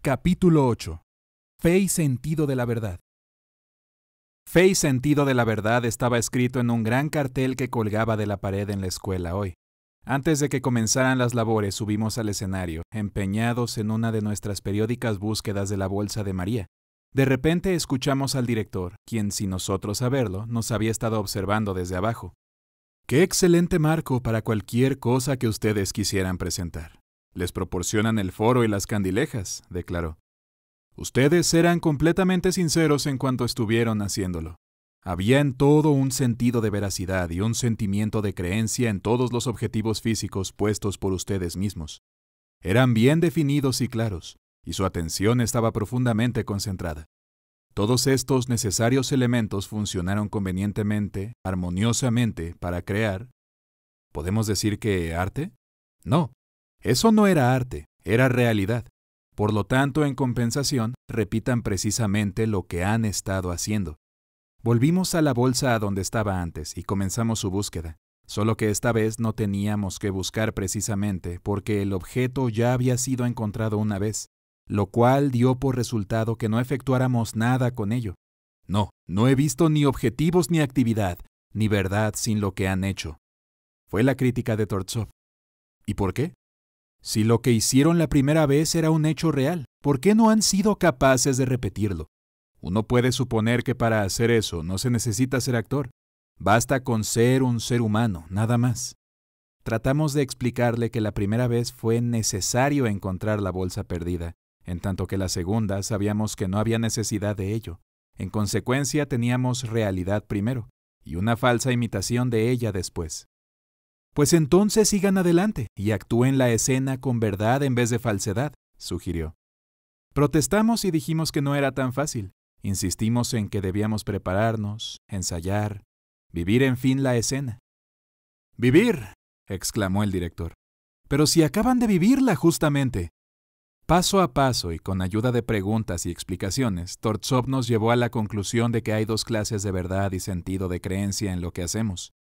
Capítulo 8. Fe y sentido de la verdad. Fe y sentido de la verdad estaba escrito en un gran cartel que colgaba de la pared en la escuela hoy. Antes de que comenzaran las labores subimos al escenario, empeñados en una de nuestras periódicas búsquedas de la bolsa de María. De repente escuchamos al director, quien sin nosotros saberlo, nos había estado observando desde abajo. ¡Qué excelente marco para cualquier cosa que ustedes quisieran presentar! Les proporcionan el foro y las candilejas, declaró. Ustedes eran completamente sinceros en cuanto estuvieron haciéndolo. Había en todo un sentido de veracidad y un sentimiento de creencia en todos los objetivos físicos puestos por ustedes mismos. Eran bien definidos y claros, y su atención estaba profundamente concentrada. Todos estos necesarios elementos funcionaron convenientemente, armoniosamente, para crear. ¿Podemos decir que arte? No. Eso no era arte, era realidad. Por lo tanto, en compensación, repitan precisamente lo que han estado haciendo. Volvimos a la bolsa a donde estaba antes y comenzamos su búsqueda, solo que esta vez no teníamos que buscar precisamente porque el objeto ya había sido encontrado una vez, lo cual dio por resultado que no efectuáramos nada con ello. No he visto ni objetivos ni actividad, ni verdad sin lo que han hecho. Fue la crítica de Tortsov. ¿Y por qué? Si lo que hicieron la primera vez era un hecho real, ¿por qué no han sido capaces de repetirlo? Uno puede suponer que para hacer eso no se necesita ser actor. Basta con ser un ser humano, nada más. Tratamos de explicarle que la primera vez fue necesario encontrar la bolsa perdida, en tanto que la segunda sabíamos que no había necesidad de ello. En consecuencia teníamos realidad primero, y una falsa imitación de ella después. Pues entonces sigan adelante y actúen la escena con verdad en vez de falsedad, sugirió. Protestamos y dijimos que no era tan fácil. Insistimos en que debíamos prepararnos, ensayar, vivir en fin la escena. ¡Vivir!, exclamó el director. Pero si acaban de vivirla justamente. Paso a paso y con ayuda de preguntas y explicaciones, Tortsov nos llevó a la conclusión de que hay dos clases de verdad y sentido de creencia en lo que hacemos.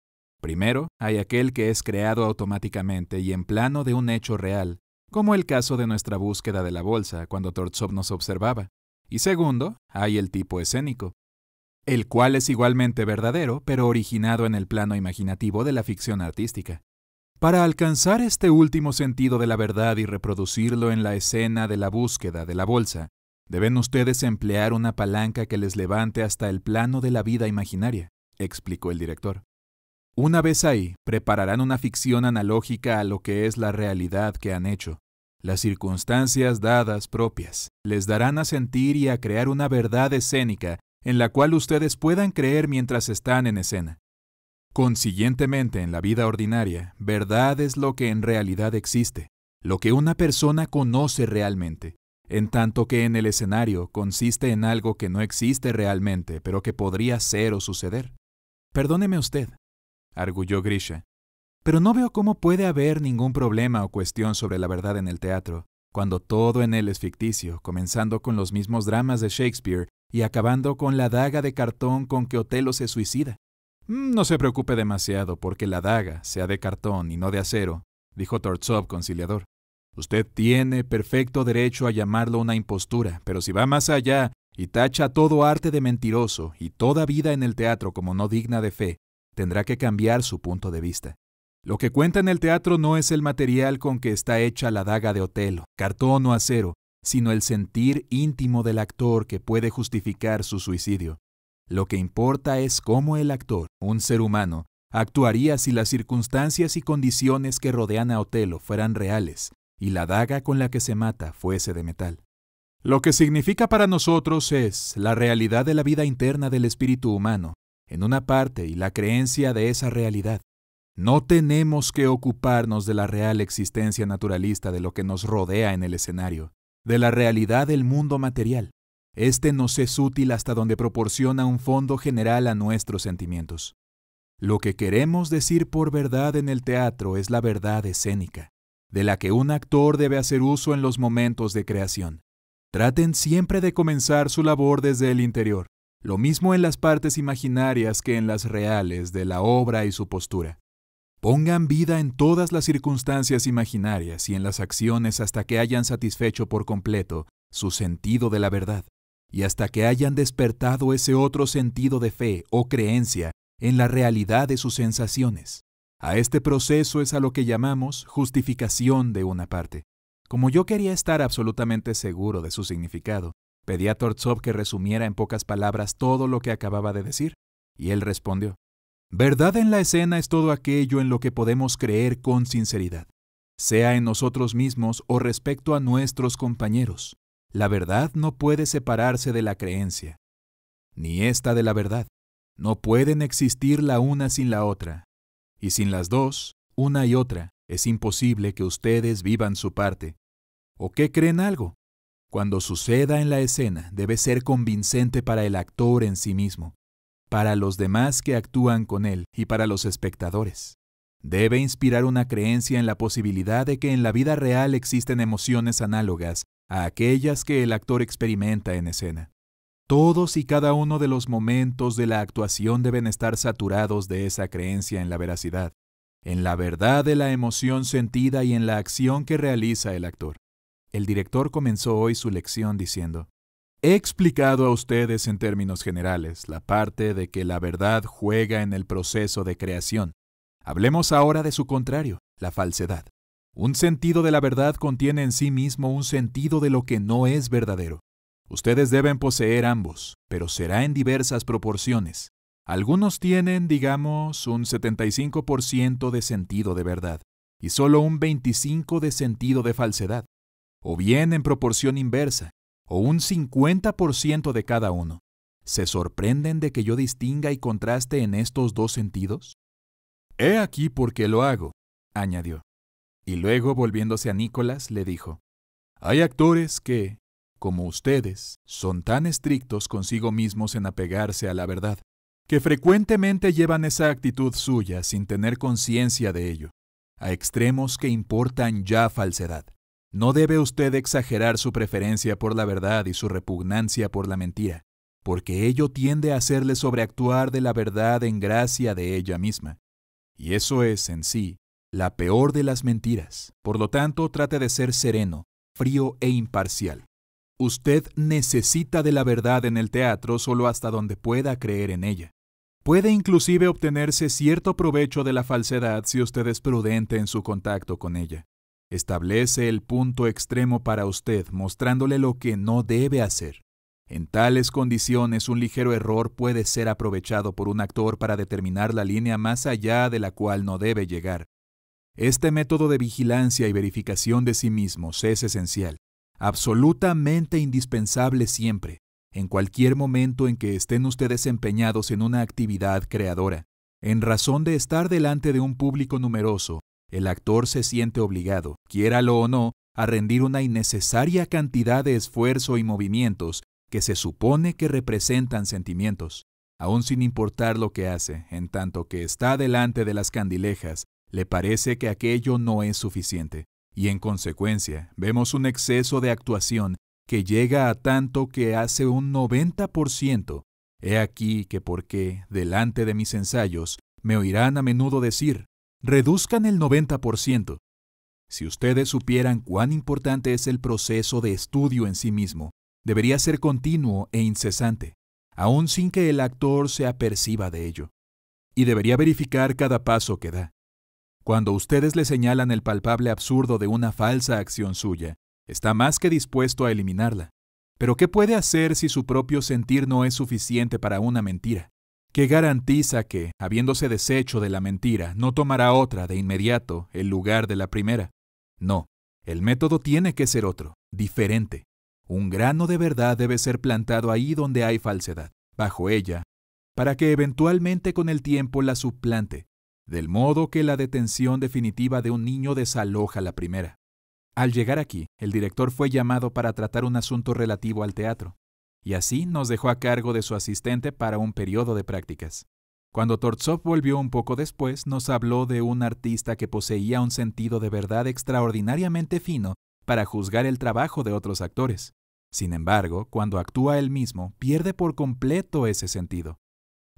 Primero, hay aquel que es creado automáticamente y en plano de un hecho real, como el caso de nuestra búsqueda de la bolsa cuando Tortsov nos observaba. Y segundo, hay el tipo escénico, el cual es igualmente verdadero, pero originado en el plano imaginativo de la ficción artística. Para alcanzar este último sentido de la verdad y reproducirlo en la escena de la búsqueda de la bolsa, deben ustedes emplear una palanca que les levante hasta el plano de la vida imaginaria, explicó el director. Una vez ahí, prepararán una ficción analógica a lo que es la realidad que han hecho. Las circunstancias dadas propias les darán a sentir y a crear una verdad escénica en la cual ustedes puedan creer mientras están en escena. Consiguientemente, en la vida ordinaria, verdad es lo que en realidad existe, lo que una persona conoce realmente, en tanto que en el escenario consiste en algo que no existe realmente, pero que podría ser o suceder. Perdóneme usted, arguyó Grisha, pero no veo cómo puede haber ningún problema o cuestión sobre la verdad en el teatro, cuando todo en él es ficticio, comenzando con los mismos dramas de Shakespeare y acabando con la daga de cartón con que Otelo se suicida. No se preocupe demasiado porque la daga sea de cartón y no de acero, dijo Tortsov conciliador. Usted tiene perfecto derecho a llamarlo una impostura, pero si va más allá y tacha todo arte de mentiroso y toda vida en el teatro como no digna de fe, tendrá que cambiar su punto de vista. Lo que cuenta en el teatro no es el material con que está hecha la daga de Otelo, cartón o acero, sino el sentir íntimo del actor que puede justificar su suicidio. Lo que importa es cómo el actor, un ser humano, actuaría si las circunstancias y condiciones que rodean a Otelo fueran reales y la daga con la que se mata fuese de metal. Lo que significa para nosotros es la realidad de la vida interna del espíritu humano, en una parte y la creencia de esa realidad. No tenemos que ocuparnos de la real existencia naturalista de lo que nos rodea en el escenario, de la realidad del mundo material. Este nos es útil hasta donde proporciona un fondo general a nuestros sentimientos. Lo que queremos decir por verdad en el teatro es la verdad escénica, de la que un actor debe hacer uso en los momentos de creación. Traten siempre de comenzar su labor desde el interior, lo mismo en las partes imaginarias que en las reales de la obra y su postura. Pongan vida en todas las circunstancias imaginarias y en las acciones hasta que hayan satisfecho por completo su sentido de la verdad, y hasta que hayan despertado ese otro sentido de fe o creencia en la realidad de sus sensaciones. A este proceso es a lo que llamamos justificación de una parte. Como yo quería estar absolutamente seguro de su significado, pedí a Tortsov que resumiera en pocas palabras todo lo que acababa de decir, y él respondió: verdad en la escena es todo aquello en lo que podemos creer con sinceridad, sea en nosotros mismos o respecto a nuestros compañeros. La verdad no puede separarse de la creencia, ni esta de la verdad. No pueden existir la una sin la otra, y sin las dos, una y otra, es imposible que ustedes vivan su parte. ¿O qué creen algo? Cuando suceda en la escena, debe ser convincente para el actor en sí mismo, para los demás que actúan con él y para los espectadores. Debe inspirar una creencia en la posibilidad de que en la vida real existen emociones análogas a aquellas que el actor experimenta en escena. Todos y cada uno de los momentos de la actuación deben estar saturados de esa creencia en la veracidad, en la verdad de la emoción sentida y en la acción que realiza el actor. El director comenzó hoy su lección diciendo: he explicado a ustedes en términos generales la parte de que la verdad juega en el proceso de creación. Hablemos ahora de su contrario, la falsedad. Un sentido de la verdad contiene en sí mismo un sentido de lo que no es verdadero. Ustedes deben poseer ambos, pero será en diversas proporciones. Algunos tienen, digamos, un 75% de sentido de verdad y solo un 25% de sentido de falsedad, o bien en proporción inversa, o un 50% de cada uno. ¿Se sorprenden de que yo distinga y contraste en estos dos sentidos? He aquí por qué lo hago, añadió. Y luego, volviéndose a Nicholas, le dijo: hay actores que, como ustedes, son tan estrictos consigo mismos en apegarse a la verdad, que frecuentemente llevan esa actitud suya sin tener conciencia de ello, a extremos que importan ya falsedad. No debe usted exagerar su preferencia por la verdad y su repugnancia por la mentira, porque ello tiende a hacerle sobreactuar de la verdad en gracia de ella misma. Y eso es, en sí, la peor de las mentiras. Por lo tanto, trate de ser sereno, frío e imparcial. Usted necesita de la verdad en el teatro solo hasta donde pueda creer en ella. Puede inclusive obtenerse cierto provecho de la falsedad si usted es prudente en su contacto con ella. Establece el punto extremo para usted, mostrándole lo que no debe hacer. En tales condiciones, un ligero error puede ser aprovechado por un actor para determinar la línea más allá de la cual no debe llegar. Este método de vigilancia y verificación de sí mismos es esencial, absolutamente indispensable siempre, en cualquier momento en que estén ustedes empeñados en una actividad creadora. En razón de estar delante de un público numeroso, el actor se siente obligado, quiéralo o no, a rendir una innecesaria cantidad de esfuerzo y movimientos que se supone que representan sentimientos, aun sin importar lo que hace, en tanto que está delante de las candilejas, le parece que aquello no es suficiente, y en consecuencia vemos un exceso de actuación que llega a tanto que hace un 90%. He aquí que porque, delante de mis ensayos, me oirán a menudo decir: reduzcan el 90%. Si ustedes supieran cuán importante es el proceso de estudio en sí mismo, debería ser continuo e incesante, aun sin que el actor se aperciba de ello. Y debería verificar cada paso que da. Cuando ustedes le señalan el palpable absurdo de una falsa acción suya, está más que dispuesto a eliminarla. Pero ¿qué puede hacer si su propio sentir no es suficiente para una mentira? ¿Qué garantiza que, habiéndose deshecho de la mentira, no tomará otra de inmediato el lugar de la primera? No, el método tiene que ser otro, diferente. Un grano de verdad debe ser plantado ahí donde hay falsedad, bajo ella, para que eventualmente con el tiempo la suplante, del modo que la detención definitiva de un niño desaloja la primera. Al llegar aquí, el director fue llamado para tratar un asunto relativo al teatro, y así nos dejó a cargo de su asistente para un periodo de prácticas. Cuando Tortsov volvió un poco después, nos habló de un artista que poseía un sentido de verdad extraordinariamente fino para juzgar el trabajo de otros actores. Sin embargo, cuando actúa él mismo, pierde por completo ese sentido.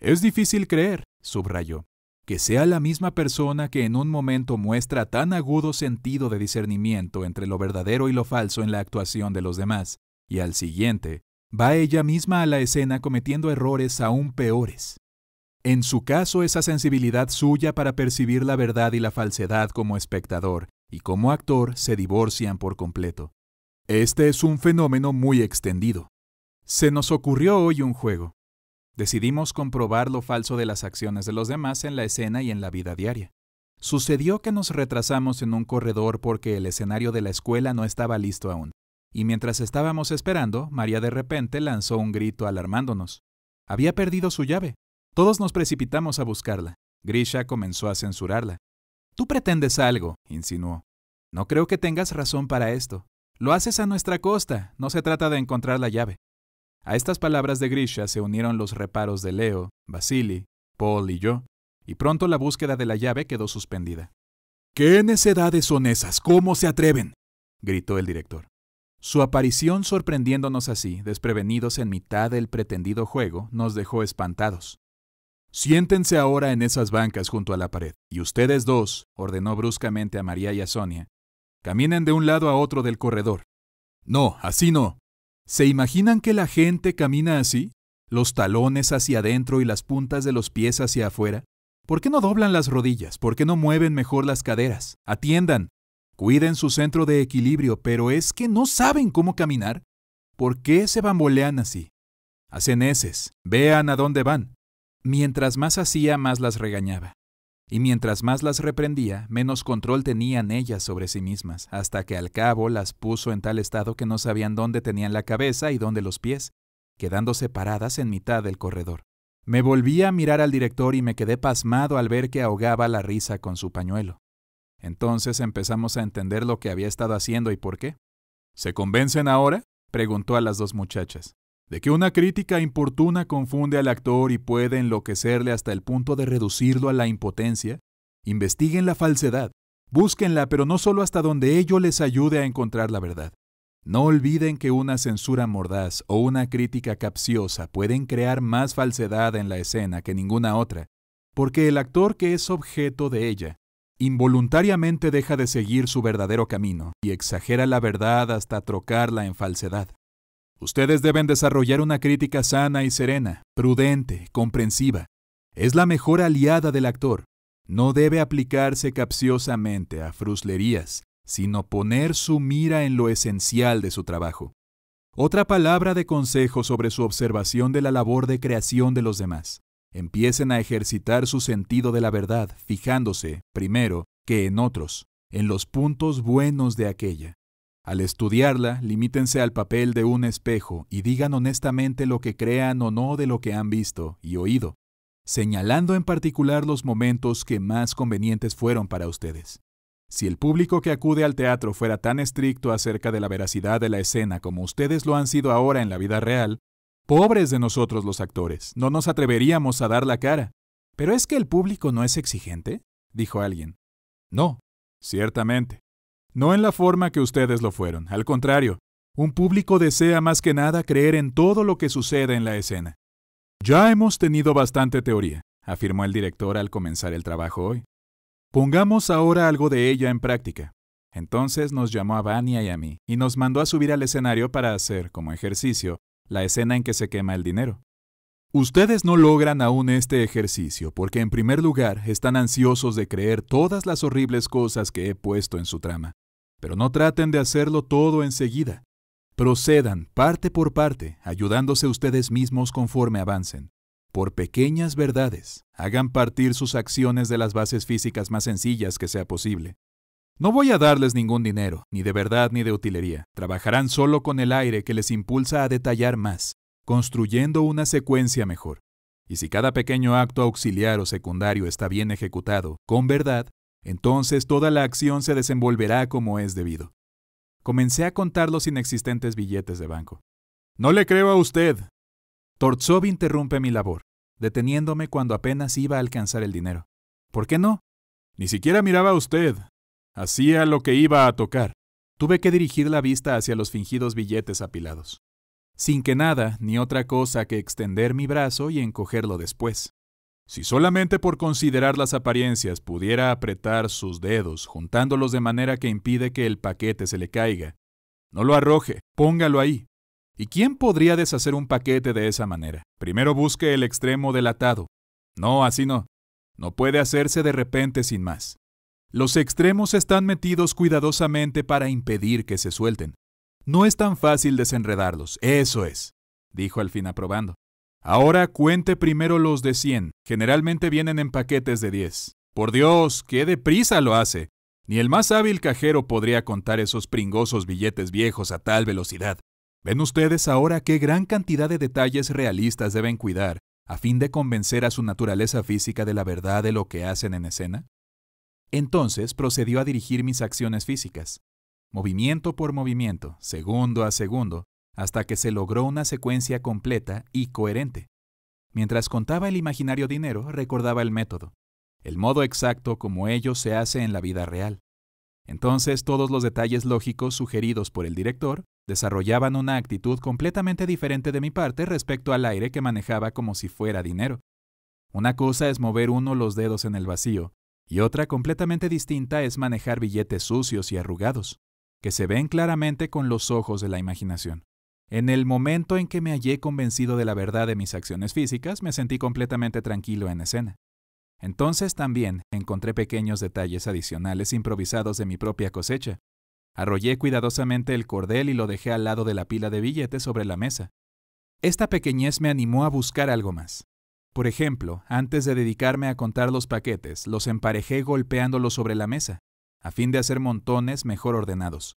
Es difícil creer, subrayó, que sea la misma persona que en un momento muestra tan agudo sentido de discernimiento entre lo verdadero y lo falso en la actuación de los demás, y al siguiente, va ella misma a la escena cometiendo errores aún peores. En su caso, esa sensibilidad suya para percibir la verdad y la falsedad como espectador y como actor se divorcian por completo. Este es un fenómeno muy extendido. Se nos ocurrió hoy un juego. Decidimos comprobar lo falso de las acciones de los demás en la escena y en la vida diaria. Sucedió que nos retrasamos en un corredor porque el escenario de la escuela no estaba listo aún, y mientras estábamos esperando, María de repente lanzó un grito alarmándonos. Había perdido su llave. Todos nos precipitamos a buscarla. Grisha comenzó a censurarla. «Tú pretendes algo», insinuó. «No creo que tengas razón para esto. Lo haces a nuestra costa. No se trata de encontrar la llave». A estas palabras de Grisha se unieron los reparos de Leo, Vasily, Paul y yo, y pronto la búsqueda de la llave quedó suspendida. «¿Qué necedades son esas? ¿Cómo se atreven?», gritó el director. Su aparición sorprendiéndonos así, desprevenidos en mitad del pretendido juego, nos dejó espantados. «Siéntense ahora en esas bancas junto a la pared, y ustedes dos», ordenó bruscamente a María y a Sonia, «caminen de un lado a otro del corredor». «No, así no. ¿Se imaginan que la gente camina así? Los talones hacia adentro y las puntas de los pies hacia afuera. ¿Por qué no doblan las rodillas? ¿Por qué no mueven mejor las caderas? Atiendan. Cuiden su centro de equilibrio, pero es que no saben cómo caminar. ¿Por qué se bambolean así? Hacen heces. Vean a dónde van». Mientras más hacía, más las regañaba. Y mientras más las reprendía, menos control tenían ellas sobre sí mismas, hasta que al cabo las puso en tal estado que no sabían dónde tenían la cabeza y dónde los pies, quedándose paradas en mitad del corredor. Me volví a mirar al director y me quedé pasmado al ver que ahogaba la risa con su pañuelo. Entonces empezamos a entender lo que había estado haciendo y por qué. «¿Se convencen ahora?», preguntó a las dos muchachas, «de que una crítica importuna confunde al actor y puede enloquecerle hasta el punto de reducirlo a la impotencia? Investiguen la falsedad, búsquenla, pero no solo hasta donde ello les ayude a encontrar la verdad. No olviden que una censura mordaz o una crítica capciosa pueden crear más falsedad en la escena que ninguna otra, porque el actor que es objeto de ella involuntariamente deja de seguir su verdadero camino y exagera la verdad hasta trocarla en falsedad. Ustedes deben desarrollar una crítica sana y serena, prudente, comprensiva. Es la mejor aliada del actor. No debe aplicarse capciosamente a fruslerías, sino poner su mira en lo esencial de su trabajo. Otra palabra de consejo sobre su observación de la labor de creación de los demás. Empiecen a ejercitar su sentido de la verdad, fijándose, primero, que en otros, en los puntos buenos de aquella. Al estudiarla, limítense al papel de un espejo y digan honestamente lo que crean o no de lo que han visto y oído, señalando en particular los momentos que más convenientes fueron para ustedes. Si el público que acude al teatro fuera tan estricto acerca de la veracidad de la escena como ustedes lo han sido ahora en la vida real, pobres de nosotros los actores, no nos atreveríamos a dar la cara. «¿Pero es que el público no es exigente?», dijo alguien. «No, ciertamente. No en la forma que ustedes lo fueron. Al contrario, un público desea más que nada creer en todo lo que sucede en la escena». «Ya hemos tenido bastante teoría», afirmó el director al comenzar el trabajo hoy. «Pongamos ahora algo de ella en práctica». Entonces nos llamó a Vania y a mí y nos mandó a subir al escenario para hacer, como ejercicio, la escena en que se quema el dinero. Ustedes no logran aún este ejercicio porque, en primer lugar, están ansiosos de creer todas las horribles cosas que he puesto en su trama. Pero no traten de hacerlo todo enseguida. Procedan, parte por parte, ayudándose ustedes mismos conforme avancen. Por pequeñas verdades, hagan partir sus acciones de las bases físicas más sencillas que sea posible. No voy a darles ningún dinero, ni de verdad ni de utilería. Trabajarán solo con el aire que les impulsa a detallar más, construyendo una secuencia mejor. Y si cada pequeño acto auxiliar o secundario está bien ejecutado, con verdad, entonces toda la acción se desenvolverá como es debido. Comencé a contar los inexistentes billetes de banco. «No le creo a usted». Tortsov interrumpe mi labor, deteniéndome cuando apenas iba a alcanzar el dinero. «¿Por qué no?» «Ni siquiera miraba a usted. Hacía lo que iba a tocar». Tuve que dirigir la vista hacia los fingidos billetes apilados, sin que nada ni otra cosa que extender mi brazo y encogerlo después. Si solamente por considerar las apariencias pudiera apretar sus dedos, juntándolos de manera que impide que el paquete se le caiga. No lo arroje, póngalo ahí. ¿Y quién podría deshacer un paquete de esa manera? Primero busque el extremo del atado. No, así no. No puede hacerse de repente sin más. Los extremos están metidos cuidadosamente para impedir que se suelten. No es tan fácil desenredarlos, eso es, dijo al fin aprobando. Ahora cuente primero los de 100. Generalmente vienen en paquetes de 10. Por Dios, qué deprisa lo hace. Ni el más hábil cajero podría contar esos pringosos billetes viejos a tal velocidad. ¿Ven ustedes ahora qué gran cantidad de detalles realistas deben cuidar a fin de convencer a su naturaleza física de la verdad de lo que hacen en escena? Entonces procedió a dirigir mis acciones físicas, movimiento por movimiento, segundo a segundo, hasta que se logró una secuencia completa y coherente. Mientras contaba el imaginario dinero, recordaba el método, el modo exacto como ello se hace en la vida real. Entonces todos los detalles lógicos sugeridos por el director desarrollaban una actitud completamente diferente de mi parte respecto al aire que manejaba como si fuera dinero. Una cosa es mover uno los dedos en el vacío, y otra completamente distinta es manejar billetes sucios y arrugados, que se ven claramente con los ojos de la imaginación. En el momento en que me hallé convencido de la verdad de mis acciones físicas, me sentí completamente tranquilo en escena. Entonces también encontré pequeños detalles adicionales improvisados de mi propia cosecha. Arrollé cuidadosamente el cordel y lo dejé al lado de la pila de billetes sobre la mesa. Esta pequeñez me animó a buscar algo más. Por ejemplo, antes de dedicarme a contar los paquetes, los emparejé golpeándolos sobre la mesa, a fin de hacer montones mejor ordenados.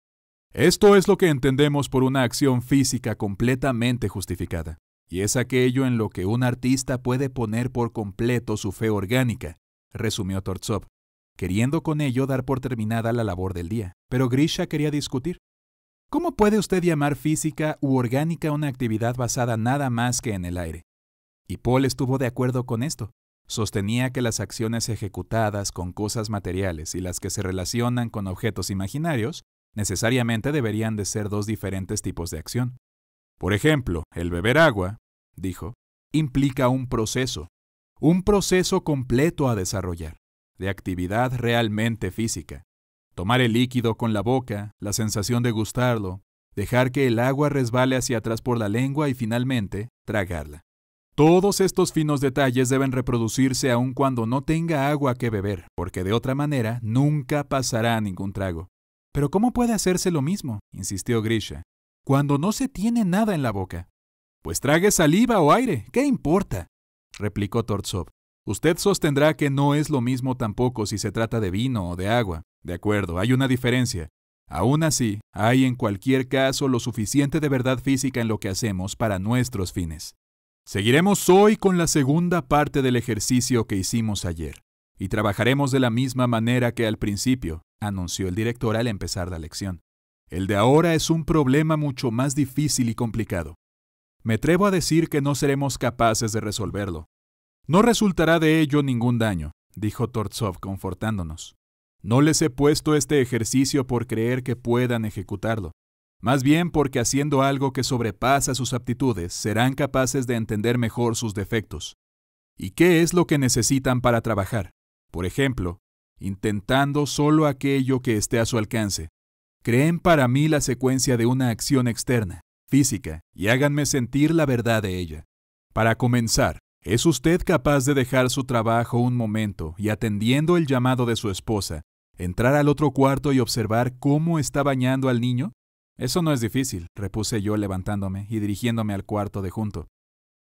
Esto es lo que entendemos por una acción física completamente justificada, y es aquello en lo que un artista puede poner por completo su fe orgánica, resumió Tortsov, queriendo con ello dar por terminada la labor del día. Pero Grisha quería discutir. ¿Cómo puede usted llamar física u orgánica una actividad basada nada más que en el aire? Y Paul estuvo de acuerdo con esto. Sostenía que las acciones ejecutadas con cosas materiales y las que se relacionan con objetos imaginarios necesariamente deberían de ser dos diferentes tipos de acción. Por ejemplo, el beber agua, dijo, implica un proceso completo a desarrollar, de actividad realmente física. Tomar el líquido con la boca, la sensación de gustarlo, dejar que el agua resbale hacia atrás por la lengua y finalmente tragarla. Todos estos finos detalles deben reproducirse aun cuando no tenga agua que beber, porque de otra manera nunca pasará ningún trago. «¿Pero cómo puede hacerse lo mismo?», insistió Grisha, «cuando no se tiene nada en la boca». «Pues trague saliva o aire, ¿qué importa?», replicó Tortsov. «Usted sostendrá que no es lo mismo tampoco si se trata de vino o de agua. De acuerdo, hay una diferencia. Aún así, hay en cualquier caso lo suficiente de verdad física en lo que hacemos para nuestros fines. Seguiremos hoy con la segunda parte del ejercicio que hicimos ayer, y trabajaremos de la misma manera que al principio», anunció el director al empezar la lección. «El de ahora es un problema mucho más difícil y complicado. Me atrevo a decir que no seremos capaces de resolverlo. No resultará de ello ningún daño», dijo Tortsov confortándonos. «No les he puesto este ejercicio por creer que puedan ejecutarlo. Más bien porque haciendo algo que sobrepasa sus aptitudes, serán capaces de entender mejor sus defectos. ¿Y qué es lo que necesitan para trabajar? Por ejemplo, intentando solo aquello que esté a su alcance. Creen para mí la secuencia de una acción externa, física, y háganme sentir la verdad de ella. Para comenzar, ¿es usted capaz de dejar su trabajo un momento y, atendiendo el llamado de su esposa, entrar al otro cuarto y observar cómo está bañando al niño? «Eso no es difícil», repuse yo levantándome y dirigiéndome al cuarto de junto.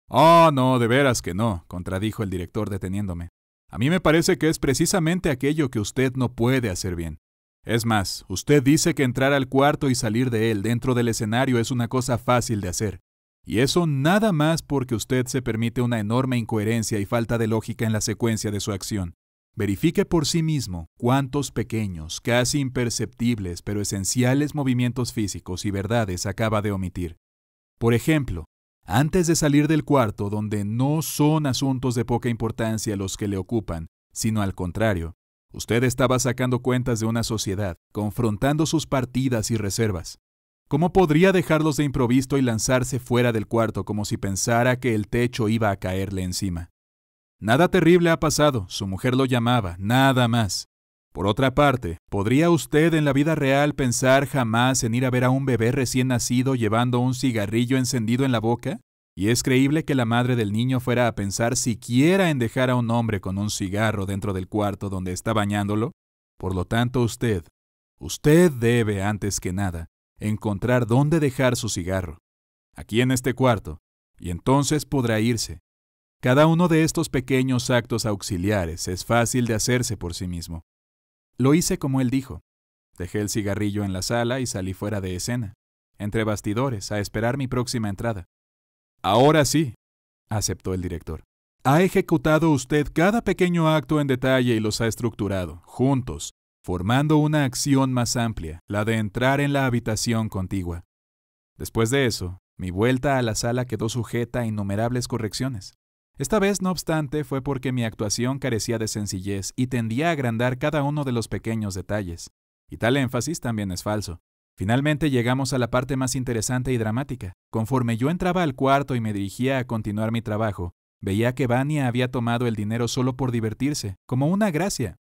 «Oh, no, de veras que no», contradijo el director deteniéndome. «A mí me parece que es precisamente aquello que usted no puede hacer bien. Es más, usted dice que entrar al cuarto y salir de él dentro del escenario es una cosa fácil de hacer. Y eso nada más porque usted se permite una enorme incoherencia y falta de lógica en la secuencia de su acción. Verifique por sí mismo cuántos pequeños, casi imperceptibles, pero esenciales movimientos físicos y verdades acaba de omitir. Por ejemplo, antes de salir del cuarto, donde no son asuntos de poca importancia los que le ocupan, sino al contrario, usted estaba sacando cuentas de una sociedad, confrontando sus partidas y reservas. ¿Cómo podría dejarlos de improviso y lanzarse fuera del cuarto como si pensara que el techo iba a caerle encima? Nada terrible ha pasado, su mujer lo llamaba, nada más. Por otra parte, ¿podría usted en la vida real pensar jamás en ir a ver a un bebé recién nacido llevando un cigarrillo encendido en la boca? ¿Y es creíble que la madre del niño fuera a pensar siquiera en dejar a un hombre con un cigarro dentro del cuarto donde está bañándolo? Por lo tanto, usted debe, antes que nada, encontrar dónde dejar su cigarro. Aquí en este cuarto, y entonces podrá irse. Cada uno de estos pequeños actos auxiliares es fácil de hacerse por sí mismo. Lo hice como él dijo. Dejé el cigarrillo en la sala y salí fuera de escena, entre bastidores, a esperar mi próxima entrada. Ahora sí, aceptó el director. Ha ejecutado usted cada pequeño acto en detalle y los ha estructurado, juntos, formando una acción más amplia, la de entrar en la habitación contigua. Después de eso, mi vuelta a la sala quedó sujeta a innumerables correcciones. Esta vez, no obstante, fue porque mi actuación carecía de sencillez y tendía a agrandar cada uno de los pequeños detalles. Y tal énfasis también es falso. Finalmente llegamos a la parte más interesante y dramática. Conforme yo entraba al cuarto y me dirigía a continuar mi trabajo, veía que Vania había tomado el dinero solo por divertirse, como una gracia,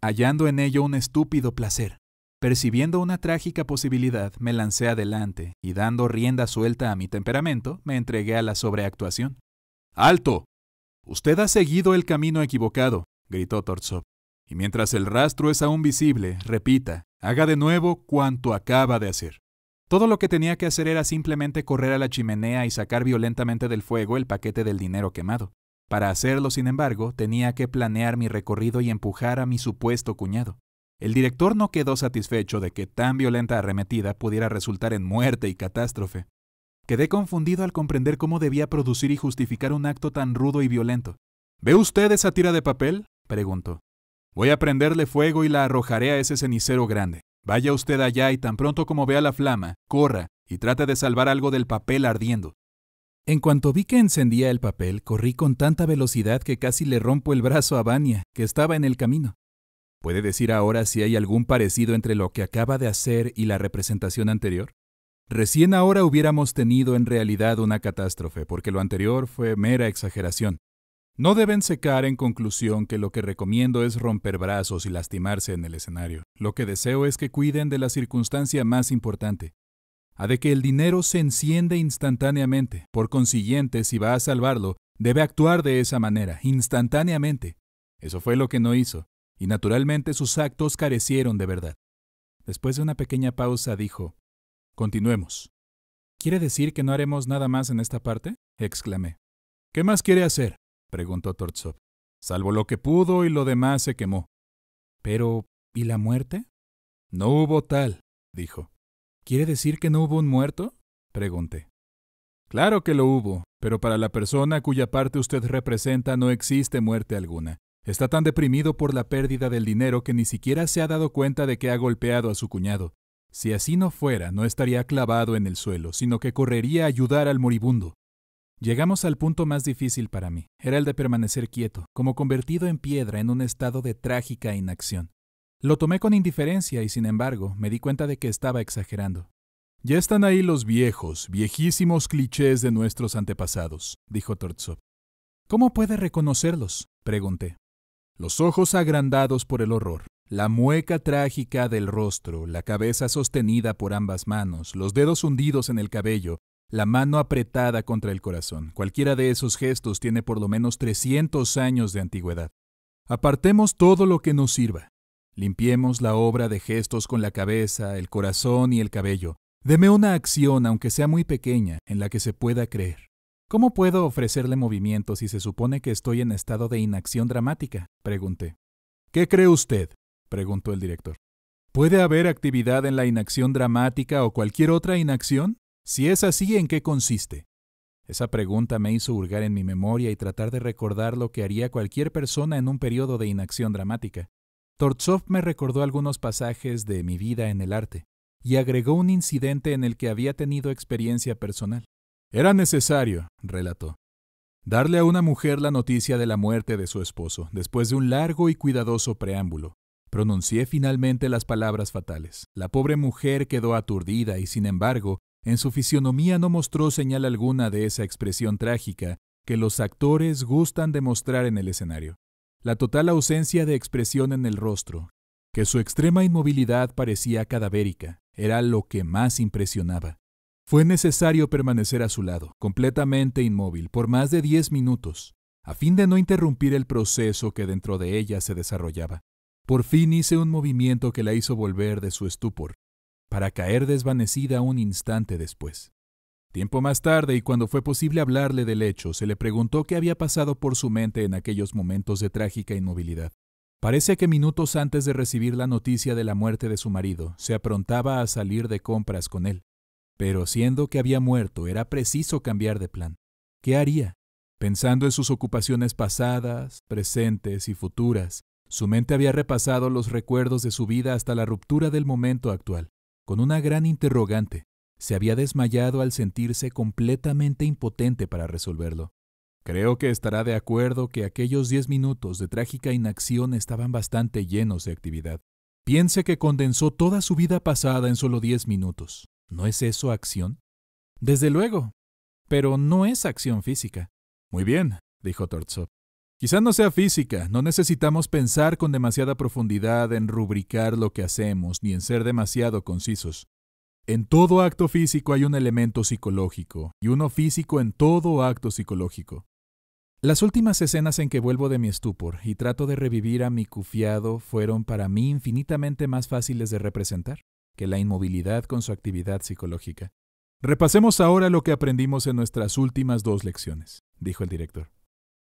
hallando en ello un estúpido placer. Percibiendo una trágica posibilidad, me lancé adelante y, dando rienda suelta a mi temperamento, me entregué a la sobreactuación. ¡Alto! Usted ha seguido el camino equivocado, gritó Tortsov. Y mientras el rastro es aún visible, repita, haga de nuevo cuanto acaba de hacer. Todo lo que tenía que hacer era simplemente correr a la chimenea y sacar violentamente del fuego el paquete del dinero quemado. Para hacerlo, sin embargo, tenía que planear mi recorrido y empujar a mi supuesto cuñado. El director no quedó satisfecho de que tan violenta arremetida pudiera resultar en muerte y catástrofe. Quedé confundido al comprender cómo debía producir y justificar un acto tan rudo y violento. ¿Ve usted esa tira de papel?, preguntó. Voy a prenderle fuego y la arrojaré a ese cenicero grande. Vaya usted allá y tan pronto como vea la flama, corra y trate de salvar algo del papel ardiendo. En cuanto vi que encendía el papel, corrí con tanta velocidad que casi le rompo el brazo a Vania, que estaba en el camino. ¿Puede decir ahora si hay algún parecido entre lo que acaba de hacer y la representación anterior? Recién ahora hubiéramos tenido en realidad una catástrofe, porque lo anterior fue mera exageración. No deben secar en conclusión que lo que recomiendo es romper brazos y lastimarse en el escenario. Lo que deseo es que cuiden de la circunstancia más importante. A de que el dinero se enciende instantáneamente. Por consiguiente, si va a salvarlo, debe actuar de esa manera, instantáneamente. Eso fue lo que no hizo, y naturalmente sus actos carecieron de verdad. Después de una pequeña pausa, dijo: «Continuemos». «¿Quiere decir que no haremos nada más en esta parte?», exclamé. «¿Qué más quiere hacer?», preguntó Tortsov. «Salvo lo que pudo y lo demás se quemó». «Pero, ¿y la muerte?». «No hubo tal», dijo. «¿Quiere decir que no hubo un muerto?», pregunté. «Claro que lo hubo, pero para la persona cuya parte usted representa no existe muerte alguna. Está tan deprimido por la pérdida del dinero que ni siquiera se ha dado cuenta de que ha golpeado a su cuñado. Si así no fuera, no estaría clavado en el suelo, sino que correría a ayudar al moribundo». Llegamos al punto más difícil para mí. Era el de permanecer quieto, como convertido en piedra en un estado de trágica inacción. Lo tomé con indiferencia y, sin embargo, me di cuenta de que estaba exagerando. «Ya están ahí los viejos, viejísimos clichés de nuestros antepasados», dijo Tortsov. «¿Cómo puede reconocerlos?», pregunté. «Los ojos agrandados por el horror, la mueca trágica del rostro, la cabeza sostenida por ambas manos, los dedos hundidos en el cabello, la mano apretada contra el corazón. Cualquiera de esos gestos tiene por lo menos 300 años de antigüedad. Apartemos todo lo que nos sirva. Limpiemos la obra de gestos con la cabeza, el corazón y el cabello. Deme una acción, aunque sea muy pequeña, en la que se pueda creer». «¿Cómo puedo ofrecerle movimiento si se supone que estoy en estado de inacción dramática?», pregunté. «¿Qué cree usted?», preguntó el director. «¿Puede haber actividad en la inacción dramática o cualquier otra inacción? Si es así, ¿en qué consiste?». Esa pregunta me hizo hurgar en mi memoria y tratar de recordar lo que haría cualquier persona en un periodo de inacción dramática. Tortsov me recordó algunos pasajes de mi vida en el arte y agregó un incidente en el que había tenido experiencia personal. «Era necesario», relató, «darle a una mujer la noticia de la muerte de su esposo, después de un largo y cuidadoso preámbulo. Pronuncié finalmente las palabras fatales. La pobre mujer quedó aturdida y, sin embargo, en su fisionomía no mostró señal alguna de esa expresión trágica que los actores gustan de mostrar en el escenario. La total ausencia de expresión en el rostro, que su extrema inmovilidad parecía cadavérica, era lo que más impresionaba. Fue necesario permanecer a su lado, completamente inmóvil, por más de 10 minutos, a fin de no interrumpir el proceso que dentro de ella se desarrollaba. Por fin hice un movimiento que la hizo volver de su estupor, para caer desvanecida un instante después. Tiempo más tarde, y cuando fue posible hablarle del hecho, se le preguntó qué había pasado por su mente en aquellos momentos de trágica inmovilidad. Parece que minutos antes de recibir la noticia de la muerte de su marido, se aprontaba a salir de compras con él. Pero siendo que había muerto, era preciso cambiar de plan. ¿Qué haría? Pensando en sus ocupaciones pasadas, presentes y futuras, su mente había repasado los recuerdos de su vida hasta la ruptura del momento actual, con una gran interrogante. Se había desmayado al sentirse completamente impotente para resolverlo. Creo que estará de acuerdo que aquellos 10 minutos de trágica inacción estaban bastante llenos de actividad. Piense que condensó toda su vida pasada en solo 10 minutos. ¿No es eso acción? Desde luego, pero no es acción física. Muy bien, dijo Tortsov. Quizá no sea física, no necesitamos pensar con demasiada profundidad en rubricar lo que hacemos ni en ser demasiado concisos. En todo acto físico hay un elemento psicológico, y uno físico en todo acto psicológico. Las últimas escenas en que vuelvo de mi estupor y trato de revivir a mi cufiado fueron para mí infinitamente más fáciles de representar que la inmovilidad con su actividad psicológica. Repasemos ahora lo que aprendimos en nuestras últimas 2 lecciones, dijo el director.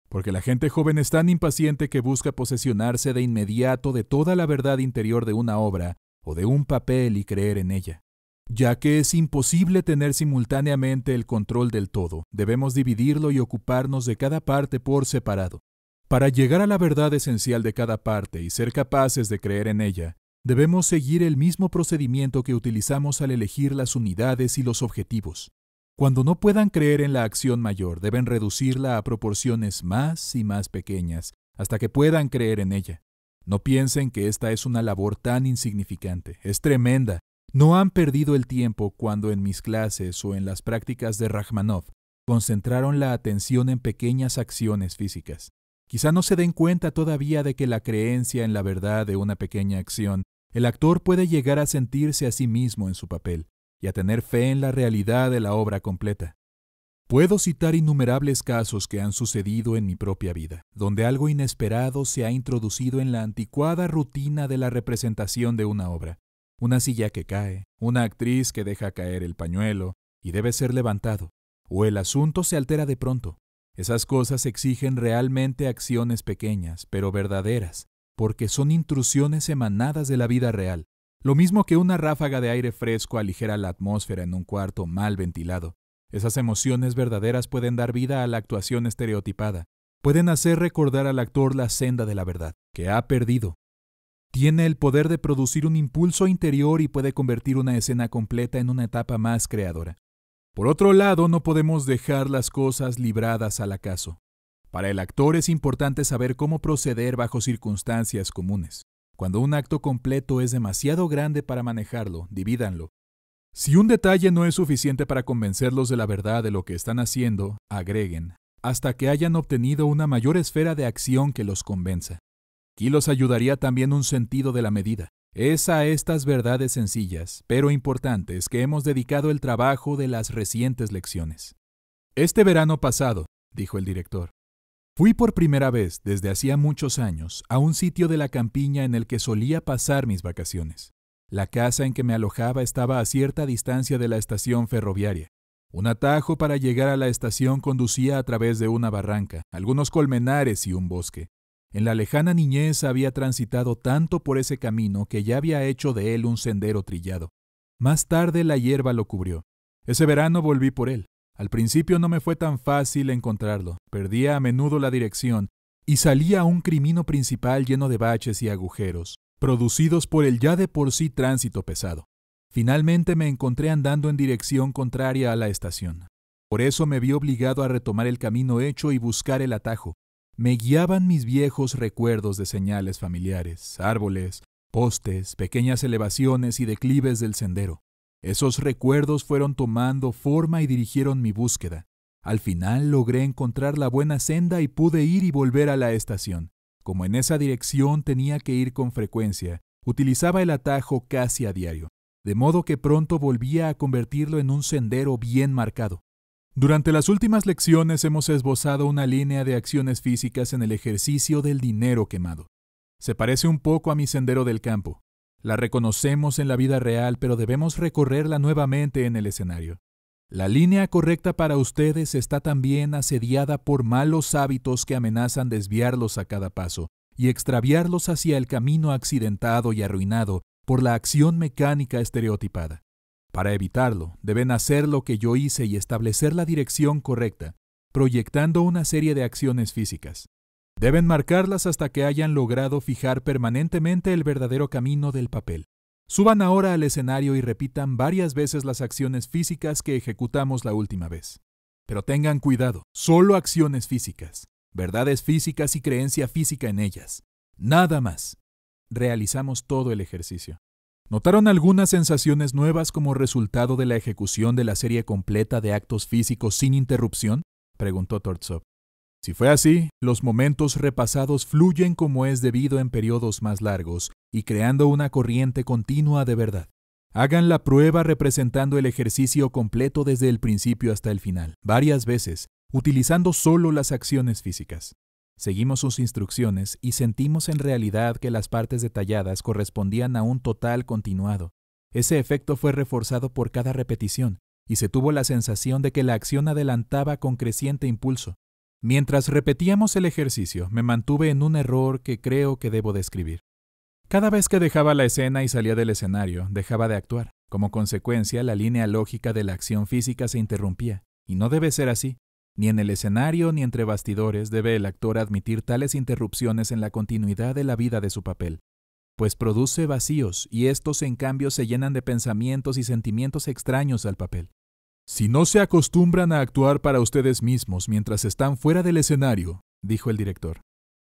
Porque la gente joven es tan impaciente que busca posesionarse de inmediato de toda la verdad interior de una obra o de un papel y creer en ella. Ya que es imposible tener simultáneamente el control del todo, debemos dividirlo y ocuparnos de cada parte por separado. Para llegar a la verdad esencial de cada parte y ser capaces de creer en ella, debemos seguir el mismo procedimiento que utilizamos al elegir las unidades y los objetivos. Cuando no puedan creer en la acción mayor, deben reducirla a proporciones más y más pequeñas, hasta que puedan creer en ella. No piensen que esta es una labor tan insignificante, es tremenda. No han perdido el tiempo cuando en mis clases o en las prácticas de Rachmaninoff concentraron la atención en pequeñas acciones físicas. Quizá no se den cuenta todavía de que la creencia en la verdad de una pequeña acción, el actor puede llegar a sentirse a sí mismo en su papel y a tener fe en la realidad de la obra completa. Puedo citar innumerables casos que han sucedido en mi propia vida, donde algo inesperado se ha introducido en la anticuada rutina de la representación de una obra. Una silla que cae, una actriz que deja caer el pañuelo y debe ser levantado, o el asunto se altera de pronto. Esas cosas exigen realmente acciones pequeñas, pero verdaderas, porque son intrusiones emanadas de la vida real. Lo mismo que una ráfaga de aire fresco aligera la atmósfera en un cuarto mal ventilado. Esas emociones verdaderas pueden dar vida a la actuación estereotipada, pueden hacer recordar al actor la senda de la verdad, que ha perdido. Tiene el poder de producir un impulso interior y puede convertir una escena completa en una etapa más creadora. Por otro lado, no podemos dejar las cosas libradas al acaso. Para el actor es importante saber cómo proceder bajo circunstancias comunes. Cuando un acto completo es demasiado grande para manejarlo, divídanlo. Si un detalle no es suficiente para convencerlos de la verdad de lo que están haciendo, agreguen, hasta que hayan obtenido una mayor esfera de acción que los convenza. Aquí los ayudaría también un sentido de la medida. Es a estas verdades sencillas, pero importantes, que hemos dedicado el trabajo de las recientes lecciones. Este verano pasado, dijo el director, fui por primera vez, desde hacía muchos años, a un sitio de la campiña en el que solía pasar mis vacaciones. La casa en que me alojaba estaba a cierta distancia de la estación ferroviaria. Un atajo para llegar a la estación conducía a través de una barranca, algunos colmenares y un bosque. En la lejana niñez había transitado tanto por ese camino que ya había hecho de él un sendero trillado. Más tarde la hierba lo cubrió. Ese verano volví por él. Al principio no me fue tan fácil encontrarlo. Perdía a menudo la dirección y salía a un camino principal lleno de baches y agujeros, producidos por el ya de por sí tránsito pesado. Finalmente me encontré andando en dirección contraria a la estación. Por eso me vi obligado a retomar el camino hecho y buscar el atajo. Me guiaban mis viejos recuerdos de señales familiares, árboles, postes, pequeñas elevaciones y declives del sendero. Esos recuerdos fueron tomando forma y dirigieron mi búsqueda. Al final logré encontrar la buena senda y pude ir y volver a la estación. Como en esa dirección tenía que ir con frecuencia, Utilizaba el atajo casi a diario, de modo que pronto volvía a convertirlo en un sendero bien marcado. Durante las últimas lecciones hemos esbozado una línea de acciones físicas en el ejercicio del dinero quemado. Se parece un poco a mi sendero del campo. La reconocemos en la vida real, pero debemos recorrerla nuevamente en el escenario. La línea correcta para ustedes está también asediada por malos hábitos que amenazan desviarlos a cada paso y extraviarlos hacia el camino accidentado y arruinado por la acción mecánica estereotipada. Para evitarlo, deben hacer lo que yo hice y establecer la dirección correcta, proyectando una serie de acciones físicas. Deben marcarlas hasta que hayan logrado fijar permanentemente el verdadero camino del papel. Suban ahora al escenario y repitan varias veces las acciones físicas que ejecutamos la última vez. Pero tengan cuidado, solo acciones físicas, verdades físicas y creencia física en ellas. Nada más. Realizamos todo el ejercicio. ¿Notaron algunas sensaciones nuevas como resultado de la ejecución de la serie completa de actos físicos sin interrupción?, preguntó Tortsov. Si fue así, los momentos repasados fluyen como es debido en periodos más largos y creando una corriente continua de verdad. Hagan la prueba representando el ejercicio completo desde el principio hasta el final, varias veces, utilizando solo las acciones físicas. Seguimos sus instrucciones y sentimos en realidad que las partes detalladas correspondían a un total continuado. Ese efecto fue reforzado por cada repetición y se tuvo la sensación de que la acción adelantaba con creciente impulso. Mientras repetíamos el ejercicio, me mantuve en un error que creo que debo describir. Cada vez que dejaba la escena y salía del escenario, dejaba de actuar. Como consecuencia, la línea lógica de la acción física se interrumpía, y no debe ser así. Ni en el escenario ni entre bastidores debe el actor admitir tales interrupciones en la continuidad de la vida de su papel, pues produce vacíos y estos en cambio se llenan de pensamientos y sentimientos extraños al papel. Si no se acostumbran a actuar para ustedes mismos mientras están fuera del escenario, dijo el director,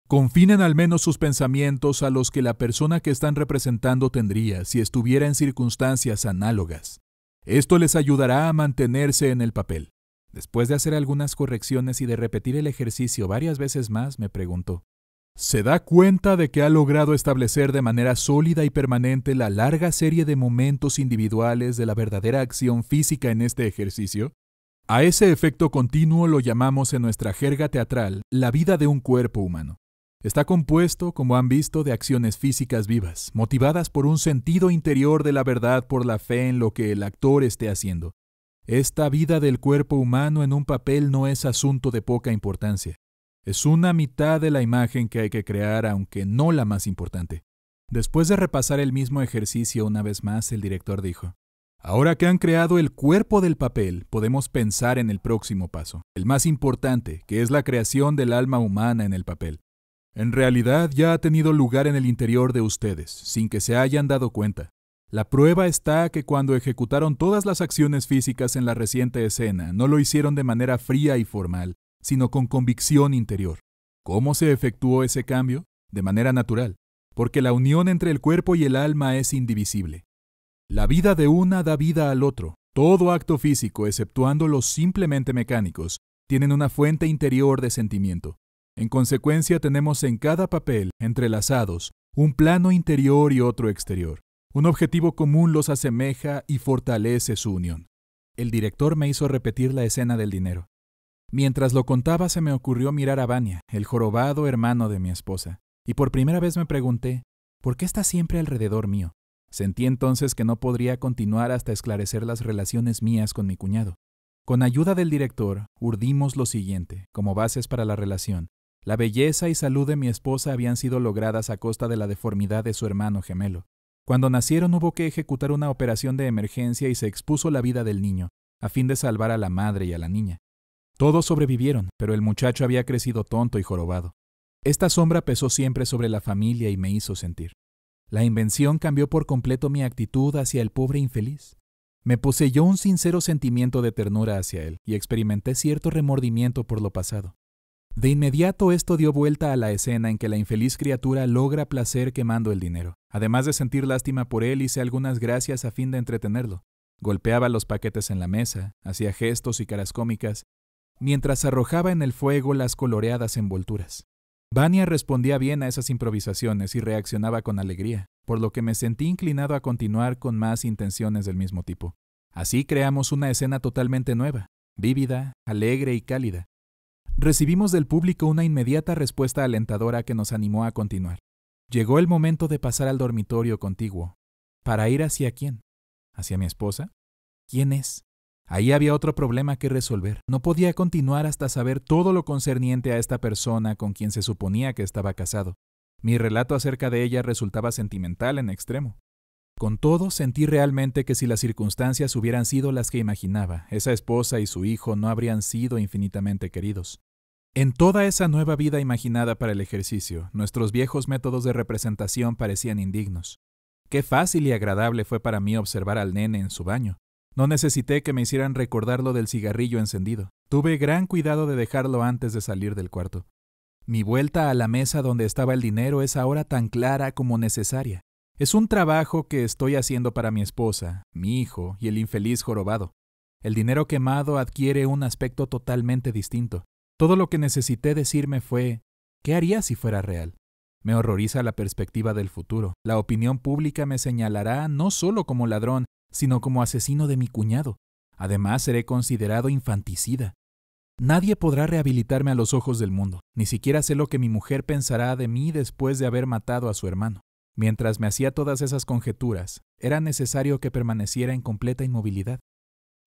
confinen al menos sus pensamientos a los que la persona que están representando tendría si estuviera en circunstancias análogas. Esto les ayudará a mantenerse en el papel. Después de hacer algunas correcciones y de repetir el ejercicio varias veces más, me preguntó, ¿se da cuenta de que ha logrado establecer de manera sólida y permanente la larga serie de momentos individuales de la verdadera acción física en este ejercicio? A ese efecto continuo lo llamamos en nuestra jerga teatral la vida de un cuerpo humano. Está compuesto, como han visto, de acciones físicas vivas, motivadas por un sentido interior de la verdad por la fe en lo que el actor esté haciendo. Esta vida del cuerpo humano en un papel no es asunto de poca importancia. Es una mitad de la imagen que hay que crear, aunque no la más importante. Después de repasar el mismo ejercicio una vez más, el director dijo, ahora que han creado el cuerpo del papel, podemos pensar en el próximo paso, el más importante, que es la creación del alma humana en el papel. En realidad ya ha tenido lugar en el interior de ustedes, sin que se hayan dado cuenta. La prueba está que cuando ejecutaron todas las acciones físicas en la reciente escena, no lo hicieron de manera fría y formal, sino con convicción interior. ¿Cómo se efectuó ese cambio? De manera natural, porque la unión entre el cuerpo y el alma es indivisible. La vida de una da vida al otro. Todo acto físico, exceptuando los simplemente mecánicos, tienen una fuente interior de sentimiento. En consecuencia, tenemos en cada papel, entrelazados, un plano interior y otro exterior. Un objetivo común los asemeja y fortalece su unión. El director me hizo repetir la escena del dinero. Mientras lo contaba se me ocurrió mirar a Vania, el jorobado hermano de mi esposa, y por primera vez me pregunté, ¿por qué está siempre alrededor mío? Sentí entonces que no podría continuar hasta esclarecer las relaciones mías con mi cuñado. Con ayuda del director, urdimos lo siguiente, como bases para la relación. La belleza y salud de mi esposa habían sido logradas a costa de la deformidad de su hermano gemelo. Cuando nacieron hubo que ejecutar una operación de emergencia y se expuso la vida del niño, a fin de salvar a la madre y a la niña. Todos sobrevivieron, pero el muchacho había crecido tonto y jorobado. Esta sombra pesó siempre sobre la familia y me hizo sentir. La invención cambió por completo mi actitud hacia el pobre infeliz. Me poseyó un sincero sentimiento de ternura hacia él y experimenté cierto remordimiento por lo pasado. De inmediato esto dio vuelta a la escena en que la infeliz criatura logra placer quemando el dinero. Además de sentir lástima por él, hice algunas gracias a fin de entretenerlo. Golpeaba los paquetes en la mesa, hacía gestos y caras cómicas, mientras arrojaba en el fuego las coloreadas envolturas. Vania respondía bien a esas improvisaciones y reaccionaba con alegría. por lo que me sentí inclinado a continuar con más intenciones del mismo tipo. Así creamos una escena totalmente nueva, vívida, alegre y cálida. Recibimos del público una inmediata respuesta alentadora que nos animó a continuar. Llegó el momento de pasar al dormitorio contiguo. ¿Para ir hacia quién? ¿Hacia mi esposa? ¿Quién es? Ahí había otro problema que resolver. No podía continuar hasta saber todo lo concerniente a esta persona con quien se suponía que estaba casado. Mi relato acerca de ella resultaba sentimental en extremo. Con todo, sentí realmente que si las circunstancias hubieran sido las que imaginaba, esa esposa y su hijo no habrían sido infinitamente queridos. En toda esa nueva vida imaginada para el ejercicio, nuestros viejos métodos de representación parecían indignos. Qué fácil y agradable fue para mí observar al nene en su baño. No necesité que me hicieran recordar lo del cigarrillo encendido. Tuve gran cuidado de dejarlo antes de salir del cuarto. Mi vuelta a la mesa donde estaba el dinero es ahora tan clara como necesaria. Es un trabajo que estoy haciendo para mi esposa, mi hijo y el infeliz jorobado. El dinero quemado adquiere un aspecto totalmente distinto. Todo lo que necesité decirme fue, ¿qué haría si fuera real? Me horroriza la perspectiva del futuro. La opinión pública me señalará no solo como ladrón, sino como asesino de mi cuñado. Además, seré considerado infanticida. Nadie podrá rehabilitarme a los ojos del mundo. Ni siquiera sé lo que mi mujer pensará de mí después de haber matado a su hermano. Mientras me hacía todas esas conjeturas, era necesario que permaneciera en completa inmovilidad.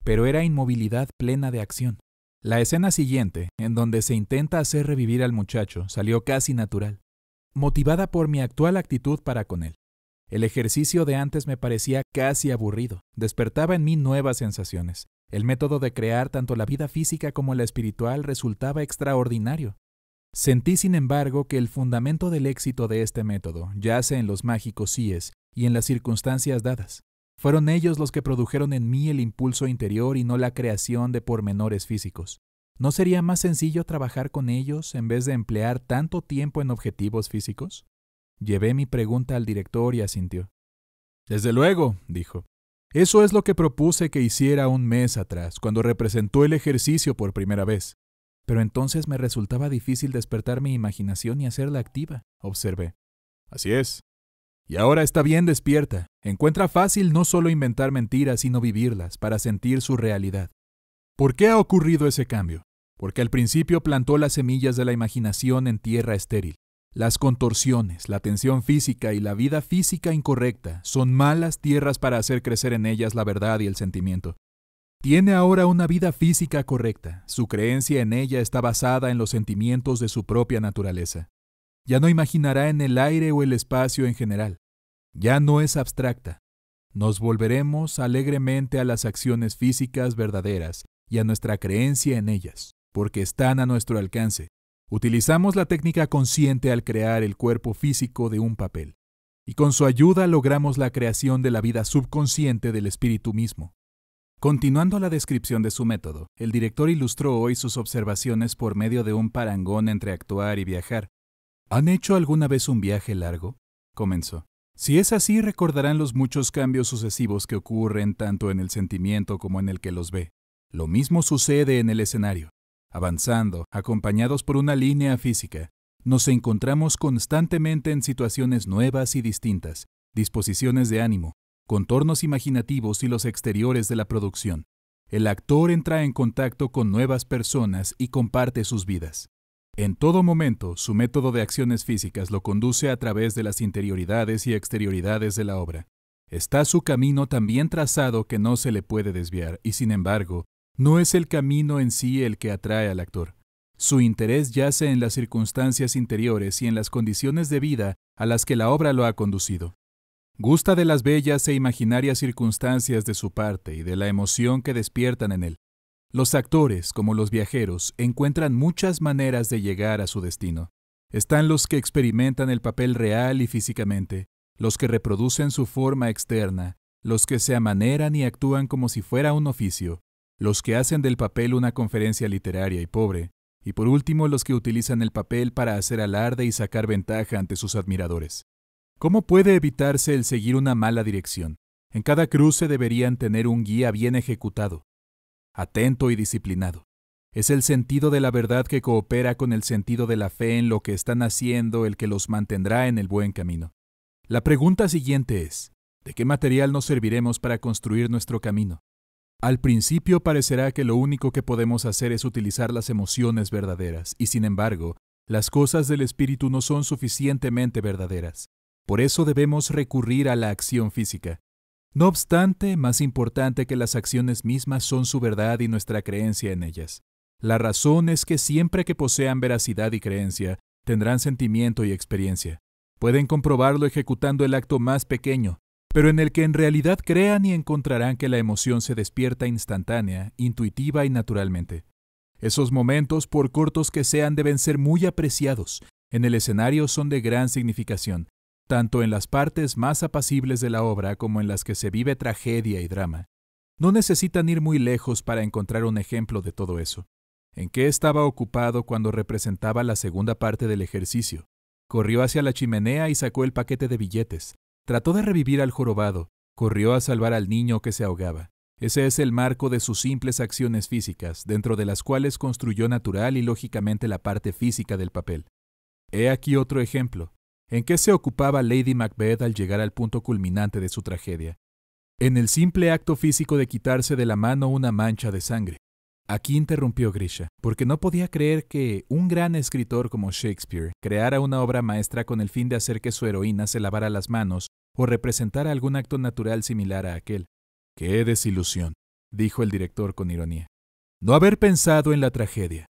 Pero era inmovilidad plena de acción. La escena siguiente, en donde se intenta hacer revivir al muchacho, salió casi natural, motivada por mi actual actitud para con él. El ejercicio de antes me parecía casi aburrido, despertaba en mí nuevas sensaciones. El método de crear tanto la vida física como la espiritual resultaba extraordinario. Sentí, sin embargo, que el fundamento del éxito de este método yace en los mágicos síes y en las circunstancias dadas. Fueron ellos los que produjeron en mí el impulso interior y no la creación de pormenores físicos. ¿No sería más sencillo trabajar con ellos en vez de emplear tanto tiempo en objetivos físicos? Llevé mi pregunta al director y asintió. Desde luego, dijo. Eso es lo que propuse que hiciera un mes atrás, cuando representó el ejercicio por primera vez. Pero entonces me resultaba difícil despertar mi imaginación y hacerla activa, observé. Así es. Y ahora está bien despierta. Encuentra fácil no solo inventar mentiras, sino vivirlas, para sentir su realidad. ¿Por qué ha ocurrido ese cambio? Porque al principio plantó las semillas de la imaginación en tierra estéril. Las contorsiones, la tensión física y la vida física incorrecta son malas tierras para hacer crecer en ellas la verdad y el sentimiento. Tiene ahora una vida física correcta. Su creencia en ella está basada en los sentimientos de su propia naturaleza. Ya no imaginará en el aire o el espacio en general. Ya no es abstracta. Nos volveremos alegremente a las acciones físicas verdaderas y a nuestra creencia en ellas, porque están a nuestro alcance. Utilizamos la técnica consciente al crear el cuerpo físico de un papel, y con su ayuda logramos la creación de la vida subconsciente del espíritu mismo. Continuando la descripción de su método, el director ilustró hoy sus observaciones por medio de un parangón entre actuar y viajar. ¿Han hecho alguna vez un viaje largo?, comenzó. Si es así, recordarán los muchos cambios sucesivos que ocurren tanto en el sentimiento como en el que los ve. Lo mismo sucede en el escenario. Avanzando, acompañados por una línea física, nos encontramos constantemente en situaciones nuevas y distintas, disposiciones de ánimo, contornos imaginativos y los exteriores de la producción. El actor entra en contacto con nuevas personas y comparte sus vidas. En todo momento, su método de acciones físicas lo conduce a través de las interioridades y exterioridades de la obra. Está su camino tan bien trazado que no se le puede desviar, y sin embargo, no es el camino en sí el que atrae al actor. Su interés yace en las circunstancias interiores y en las condiciones de vida a las que la obra lo ha conducido. Gusta de las bellas e imaginarias circunstancias de su parte y de la emoción que despiertan en él. Los actores, como los viajeros, encuentran muchas maneras de llegar a su destino. Están los que experimentan el papel real y físicamente, los que reproducen su forma externa, los que se amaneran y actúan como si fuera un oficio, los que hacen del papel una conferencia literaria y pobre, y por último los que utilizan el papel para hacer alarde y sacar ventaja ante sus admiradores. ¿Cómo puede evitarse el seguir una mala dirección? En cada cruce deberían tener un guía bien ejecutado, atento y disciplinado. Es el sentido de la verdad que coopera con el sentido de la fe en lo que están haciendo el que los mantendrá en el buen camino. La pregunta siguiente es, ¿de qué material nos serviremos para construir nuestro camino? Al principio parecerá que lo único que podemos hacer es utilizar las emociones verdaderas, y sin embargo, las cosas del espíritu no son suficientemente verdaderas. Por eso debemos recurrir a la acción física. No obstante, más importante que las acciones mismas son su verdad y nuestra creencia en ellas. La razón es que siempre que posean veracidad y creencia, tendrán sentimiento y experiencia. Pueden comprobarlo ejecutando el acto más pequeño, pero en el que en realidad crean y encontrarán que la emoción se despierta instantánea, intuitiva y naturalmente. Esos momentos, por cortos que sean, deben ser muy apreciados. En el escenario son de gran significación, tanto en las partes más apacibles de la obra como en las que se vive tragedia y drama. No necesitan ir muy lejos para encontrar un ejemplo de todo eso. ¿En qué estaba ocupado cuando representaba la segunda parte del ejercicio? Corrió hacia la chimenea y sacó el paquete de billetes. Trató de revivir al jorobado. Corrió a salvar al niño que se ahogaba. Ese es el marco de sus simples acciones físicas, dentro de las cuales construyó natural y lógicamente la parte física del papel. He aquí otro ejemplo. ¿En qué se ocupaba Lady Macbeth al llegar al punto culminante de su tragedia? En el simple acto físico de quitarse de la mano una mancha de sangre. Aquí interrumpió Grisha, porque no podía creer que un gran escritor como Shakespeare creara una obra maestra con el fin de hacer que su heroína se lavara las manos o representara algún acto natural similar a aquel. ¡Qué desilusión!, dijo el director con ironía. No haber pensado en la tragedia.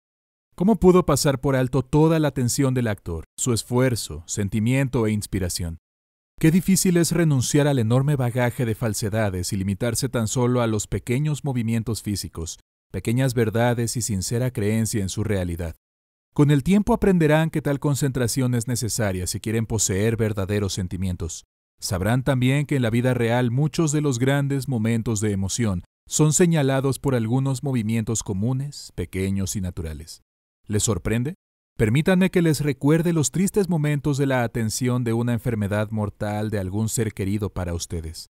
¿Cómo pudo pasar por alto toda la atención del actor, su esfuerzo, sentimiento e inspiración? Qué difícil es renunciar al enorme bagaje de falsedades y limitarse tan solo a los pequeños movimientos físicos, pequeñas verdades y sincera creencia en su realidad. Con el tiempo aprenderán que tal concentración es necesaria si quieren poseer verdaderos sentimientos. Sabrán también que en la vida real muchos de los grandes momentos de emoción son señalados por algunos movimientos comunes, pequeños y naturales. ¿Les sorprende? Permítanme que les recuerde los tristes momentos de la atención de una enfermedad mortal de algún ser querido para ustedes.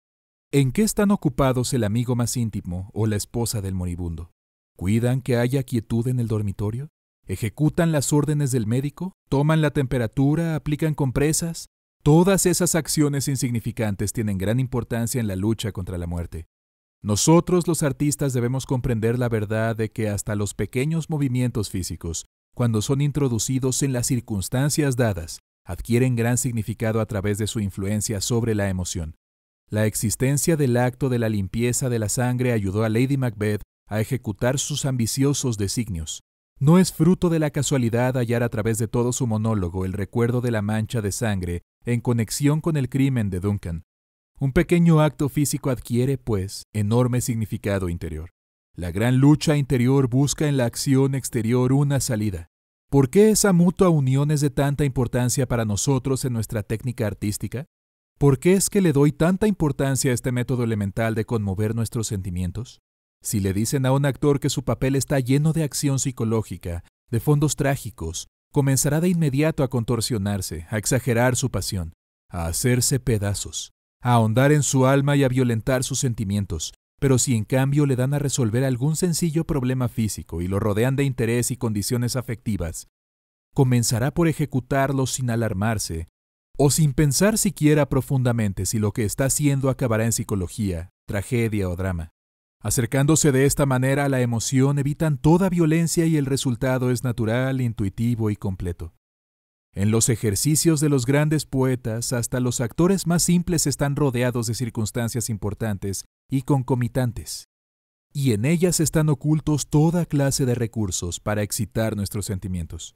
¿En qué están ocupados el amigo más íntimo o la esposa del moribundo? ¿Cuidan que haya quietud en el dormitorio? ¿Ejecutan las órdenes del médico? ¿Toman la temperatura? ¿Aplican compresas? Todas esas acciones insignificantes tienen gran importancia en la lucha contra la muerte. Nosotros los artistas debemos comprender la verdad de que hasta los pequeños movimientos físicos, cuando son introducidos en las circunstancias dadas, adquieren gran significado a través de su influencia sobre la emoción. La existencia del acto de la limpieza de la sangre ayudó a Lady Macbeth a ejecutar sus ambiciosos designios. No es fruto de la casualidad hallar a través de todo su monólogo el recuerdo de la mancha de sangre en conexión con el crimen de Duncan. Un pequeño acto físico adquiere, pues, enorme significado interior. La gran lucha interior busca en la acción exterior una salida. ¿Por qué esa mutua unión es de tanta importancia para nosotros en nuestra técnica artística? ¿Por qué es que le doy tanta importancia a este método elemental de conmover nuestros sentimientos? Si le dicen a un actor que su papel está lleno de acción psicológica, de fondos trágicos, comenzará de inmediato a contorsionarse, a exagerar su pasión, a hacerse pedazos, a ahondar en su alma y a violentar sus sentimientos. Pero si en cambio le dan a resolver algún sencillo problema físico y lo rodean de interés y condiciones afectivas, comenzará por ejecutarlo sin alarmarse o sin pensar siquiera profundamente si lo que está haciendo acabará en psicología, tragedia o drama. Acercándose de esta manera a la emoción evitan toda violencia y el resultado es natural, intuitivo y completo. En los ejercicios de los grandes poetas, hasta los actores más simples están rodeados de circunstancias importantes y concomitantes, y en ellas están ocultos toda clase de recursos para excitar nuestros sentimientos.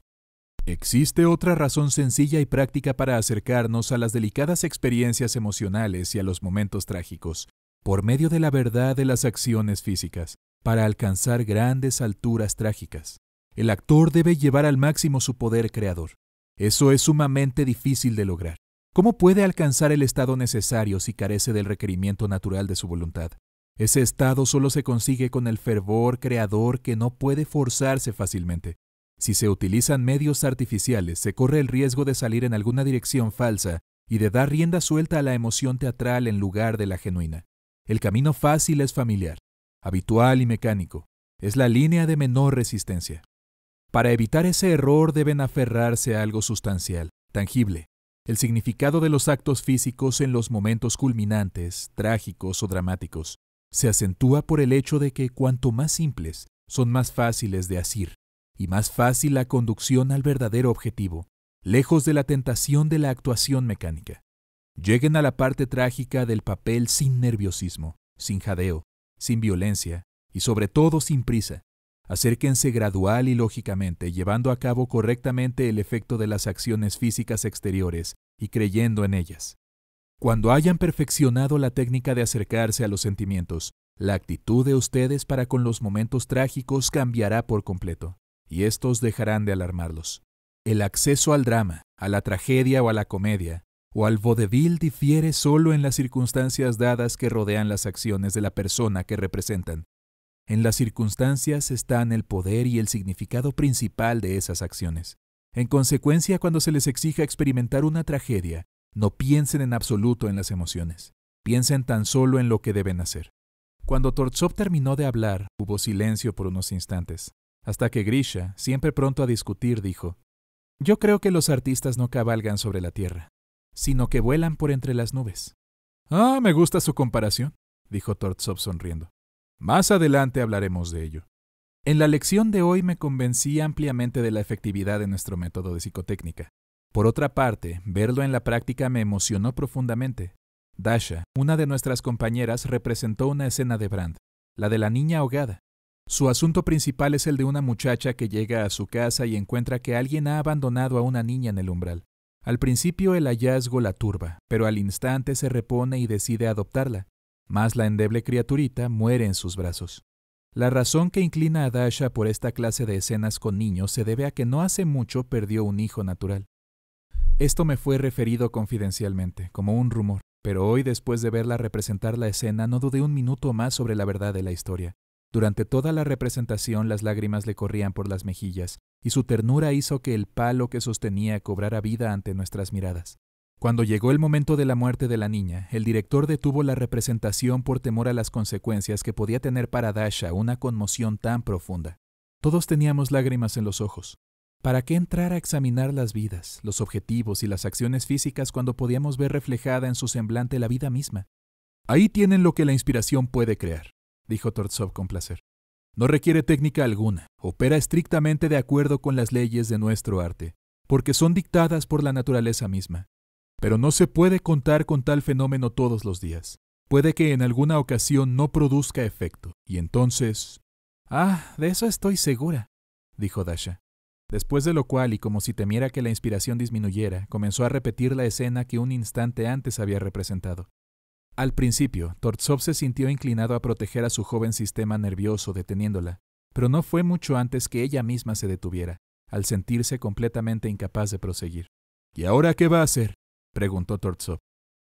Existe otra razón sencilla y práctica para acercarnos a las delicadas experiencias emocionales y a los momentos trágicos, por medio de la verdad de las acciones físicas, para alcanzar grandes alturas trágicas. El actor debe llevar al máximo su poder creador. Eso es sumamente difícil de lograr. ¿Cómo puede alcanzar el estado necesario si carece del requerimiento natural de su voluntad? Ese estado solo se consigue con el fervor creador que no puede forzarse fácilmente. Si se utilizan medios artificiales, se corre el riesgo de salir en alguna dirección falsa y de dar rienda suelta a la emoción teatral en lugar de la genuina. El camino fácil es familiar, habitual y mecánico. Es la línea de menor resistencia. Para evitar ese error deben aferrarse a algo sustancial, tangible. El significado de los actos físicos en los momentos culminantes, trágicos o dramáticos, se acentúa por el hecho de que cuanto más simples, son más fáciles de asir, y más fácil la conducción al verdadero objetivo, lejos de la tentación de la actuación mecánica. Lleguen a la parte trágica del papel sin nerviosismo, sin jadeo, sin violencia y sobre todo sin prisa. Acérquense gradual y lógicamente, llevando a cabo correctamente el efecto de las acciones físicas exteriores y creyendo en ellas. Cuando hayan perfeccionado la técnica de acercarse a los sentimientos, la actitud de ustedes para con los momentos trágicos cambiará por completo, y estos dejarán de alarmarlos. El acceso al drama, a la tragedia o a la comedia, o al vodevil difiere solo en las circunstancias dadas que rodean las acciones de la persona que representan. En las circunstancias están el poder y el significado principal de esas acciones. En consecuencia, cuando se les exija experimentar una tragedia, no piensen en absoluto en las emociones. Piensen tan solo en lo que deben hacer. Cuando Tortsov terminó de hablar, hubo silencio por unos instantes, hasta que Grisha, siempre pronto a discutir, dijo: «Yo creo que los artistas no cabalgan sobre la tierra, sino que vuelan por entre las nubes». «Ah, me gusta su comparación», dijo Tortsov sonriendo. «Más adelante hablaremos de ello». En la lección de hoy me convencí ampliamente de la efectividad de nuestro método de psicotécnica. Por otra parte, verlo en la práctica me emocionó profundamente. Dasha, una de nuestras compañeras, representó una escena de Brand, la de la niña ahogada. Su asunto principal es el de una muchacha que llega a su casa y encuentra que alguien ha abandonado a una niña en el umbral. Al principio el hallazgo la turba, pero al instante se repone y decide adoptarla. Mas la endeble criaturita muere en sus brazos. La razón que inclina a Dasha por esta clase de escenas con niños se debe a que no hace mucho perdió un hijo natural. Esto me fue referido confidencialmente, como un rumor, pero hoy, después de verla representar la escena, no dudé un minuto más sobre la verdad de la historia. Durante toda la representación las lágrimas le corrían por las mejillas, y su ternura hizo que el palo que sostenía cobrara vida ante nuestras miradas. Cuando llegó el momento de la muerte de la niña, el director detuvo la representación por temor a las consecuencias que podía tener para Dasha una conmoción tan profunda. Todos teníamos lágrimas en los ojos. ¿Para qué entrar a examinar las vidas, los objetivos y las acciones físicas cuando podíamos ver reflejada en su semblante la vida misma? Ahí tienen lo que la inspiración puede crear, dijo Tortsov con placer. No requiere técnica alguna, opera estrictamente de acuerdo con las leyes de nuestro arte, porque son dictadas por la naturaleza misma. Pero no se puede contar con tal fenómeno todos los días. Puede que en alguna ocasión no produzca efecto, y entonces... «Ah, de eso estoy segura», dijo Dasha. Después de lo cual, y como si temiera que la inspiración disminuyera, comenzó a repetir la escena que un instante antes había representado. Al principio, Tortsov se sintió inclinado a proteger a su joven sistema nervioso deteniéndola, pero no fue mucho antes que ella misma se detuviera, al sentirse completamente incapaz de proseguir. «¿Y ahora qué va a hacer?», preguntó Tortsov.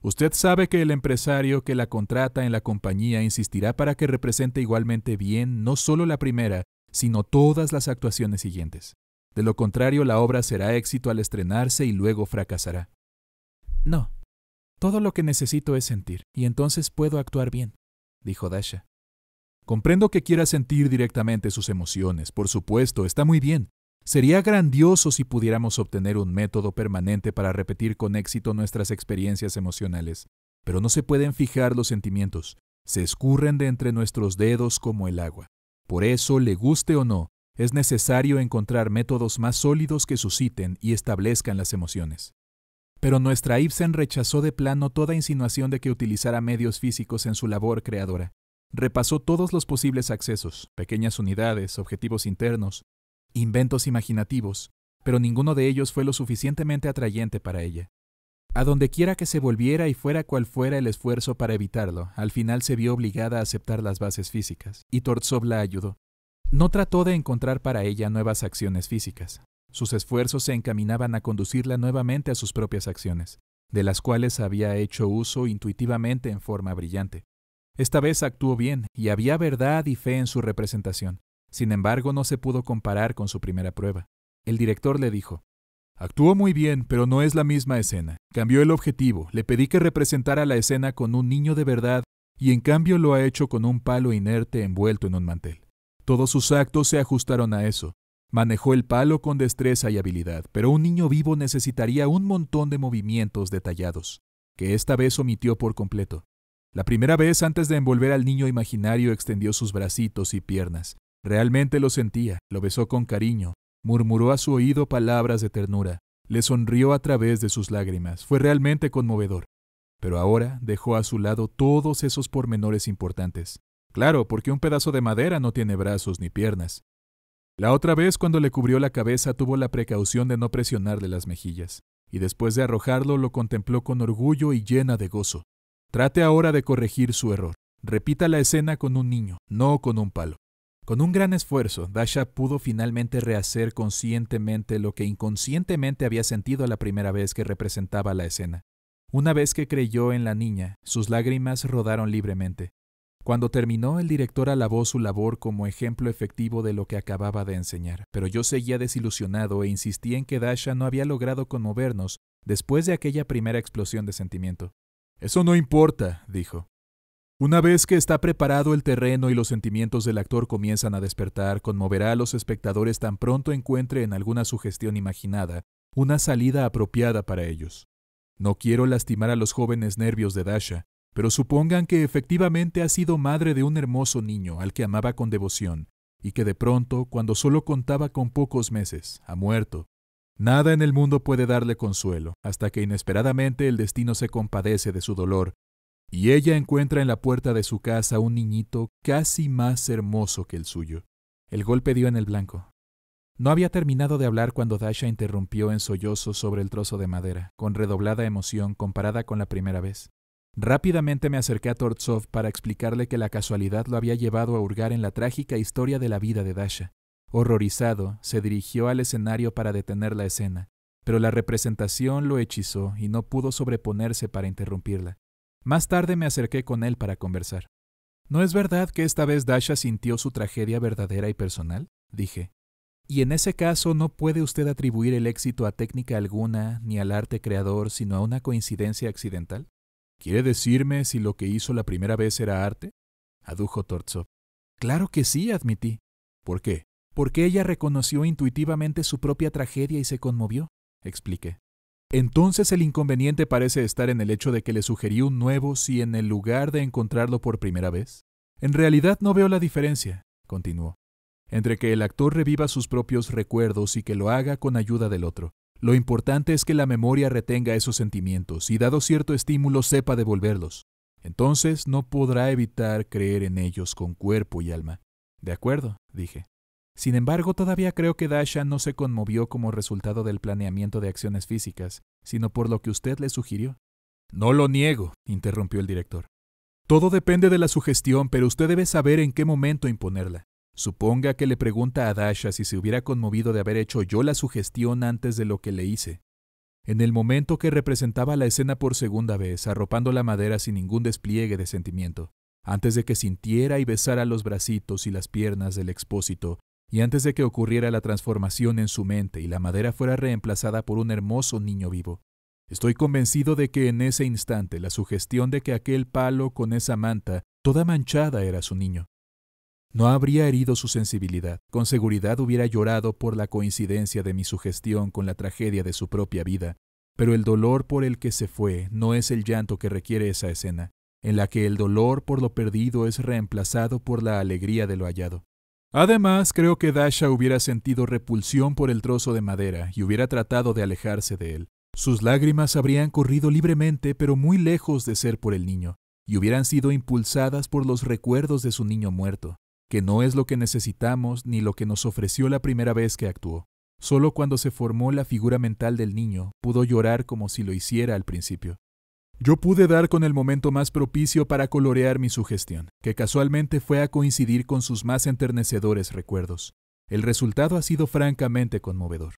«Usted sabe que el empresario que la contrata en la compañía insistirá para que represente igualmente bien no solo la primera, sino todas las actuaciones siguientes. De lo contrario, la obra será éxito al estrenarse y luego fracasará». «No, todo lo que necesito es sentir, y entonces puedo actuar bien», dijo Dasha. «Comprendo que quiera sentir directamente sus emociones, por supuesto, está muy bien. Sería grandioso si pudiéramos obtener un método permanente para repetir con éxito nuestras experiencias emocionales, pero no se pueden fijar los sentimientos, se escurren de entre nuestros dedos como el agua. Por eso, le guste o no, es necesario encontrar métodos más sólidos que susciten y establezcan las emociones». Pero nuestra Ibsen rechazó de plano toda insinuación de que utilizara medios físicos en su labor creadora. Repasó todos los posibles accesos, pequeñas unidades, objetivos internos, inventos imaginativos, pero ninguno de ellos fue lo suficientemente atrayente para ella. A donde quiera que se volviera y fuera cual fuera el esfuerzo para evitarlo, al final se vio obligada a aceptar las bases físicas, y Tortsov la ayudó. No trató de encontrar para ella nuevas acciones físicas. Sus esfuerzos se encaminaban a conducirla nuevamente a sus propias acciones, de las cuales había hecho uso intuitivamente en forma brillante. Esta vez actuó bien, y había verdad y fe en su representación. Sin embargo, no se pudo comparar con su primera prueba. El director le dijo: «Actuó muy bien, pero no es la misma escena. Cambió el objetivo, le pedí que representara la escena con un niño de verdad, y en cambio lo ha hecho con un palo inerte envuelto en un mantel. Todos sus actos se ajustaron a eso. Manejó el palo con destreza y habilidad, pero un niño vivo necesitaría un montón de movimientos detallados, que esta vez omitió por completo. La primera vez, antes de envolver al niño imaginario, extendió sus bracitos y piernas. Realmente lo sentía, lo besó con cariño, murmuró a su oído palabras de ternura, le sonrió a través de sus lágrimas. Fue realmente conmovedor. Pero ahora dejó a su lado todos esos pormenores importantes. Claro, porque un pedazo de madera no tiene brazos ni piernas. La otra vez, cuando le cubrió la cabeza, tuvo la precaución de no presionarle las mejillas, y después de arrojarlo lo contempló con orgullo y llena de gozo. Trate ahora de corregir su error. Repita la escena con un niño, no con un palo. Con un gran esfuerzo, Dasha pudo finalmente rehacer conscientemente lo que inconscientemente había sentido la primera vez que representaba la escena. Una vez que creyó en la niña, sus lágrimas rodaron libremente. Cuando terminó, el director alabó su labor como ejemplo efectivo de lo que acababa de enseñar, pero yo seguía desilusionado e insistí en que Dasha no había logrado conmovernos después de aquella primera explosión de sentimiento. «Eso no importa», dijo. «Una vez que está preparado el terreno y los sentimientos del actor comienzan a despertar, conmoverá a los espectadores tan pronto encuentre en alguna sugestión imaginada una salida apropiada para ellos. No quiero lastimar a los jóvenes nervios de Dasha, pero supongan que efectivamente ha sido madre de un hermoso niño al que amaba con devoción, y que de pronto, cuando solo contaba con pocos meses, ha muerto. Nada en el mundo puede darle consuelo, hasta que inesperadamente el destino se compadece de su dolor, y ella encuentra en la puerta de su casa un niñito casi más hermoso que el suyo». El golpe dio en el blanco. No había terminado de hablar cuando Dasha interrumpió en sollozos sobre el trozo de madera, con redoblada emoción comparada con la primera vez. Rápidamente me acerqué a Tortsov para explicarle que la casualidad lo había llevado a hurgar en la trágica historia de la vida de Dasha. Horrorizado, se dirigió al escenario para detener la escena, pero la representación lo hechizó y no pudo sobreponerse para interrumpirla. Más tarde me acerqué con él para conversar. «¿No es verdad que esta vez Dasha sintió su tragedia verdadera y personal?», dije. «Y en ese caso no puede usted atribuir el éxito a técnica alguna ni al arte creador, sino a una coincidencia accidental». «¿Quiere decirme si lo que hizo la primera vez era arte?», adujo Tortsov. «Claro que sí», admití. «¿Por qué?». «Porque ella reconoció intuitivamente su propia tragedia y se conmovió», expliqué. «Entonces el inconveniente parece estar en el hecho de que le sugerí un nuevo sí en el lugar de encontrarlo por primera vez. En realidad no veo la diferencia», continuó, «entre que el actor reviva sus propios recuerdos y que lo haga con ayuda del otro. Lo importante es que la memoria retenga esos sentimientos y, dado cierto estímulo, sepa devolverlos. Entonces no podrá evitar creer en ellos con cuerpo y alma». «De acuerdo», dije. «Sin embargo, todavía creo que Dasha no se conmovió como resultado del planeamiento de acciones físicas, sino por lo que usted le sugirió». «No lo niego», interrumpió el director. «Todo depende de la sugestión, pero usted debe saber en qué momento imponerla. Suponga que le pregunta a Dasha si se hubiera conmovido de haber hecho yo la sugestión antes de lo que le hice. En el momento que representaba la escena por segunda vez, arropando la madera sin ningún despliegue de sentimiento, antes de que sintiera y besara los bracitos y las piernas del expósito, y antes de que ocurriera la transformación en su mente y la madera fuera reemplazada por un hermoso niño vivo. Estoy convencido de que en ese instante la sugestión de que aquel palo con esa manta, toda manchada, era su niño. No habría herido su sensibilidad, con seguridad hubiera llorado por la coincidencia de mi sugestión con la tragedia de su propia vida, pero el dolor por el que se fue no es el llanto que requiere esa escena, en la que el dolor por lo perdido es reemplazado por la alegría de lo hallado. Además, creo que Dasha hubiera sentido repulsión por el trozo de madera y hubiera tratado de alejarse de él. Sus lágrimas habrían corrido libremente, pero muy lejos de ser por el niño, y hubieran sido impulsadas por los recuerdos de su niño muerto, que no es lo que necesitamos ni lo que nos ofreció la primera vez que actuó. Solo cuando se formó la figura mental del niño pudo llorar como si lo hiciera al principio. Yo pude dar con el momento más propicio para colorear mi sugestión, que casualmente fue a coincidir con sus más enternecedores recuerdos. El resultado ha sido francamente conmovedor.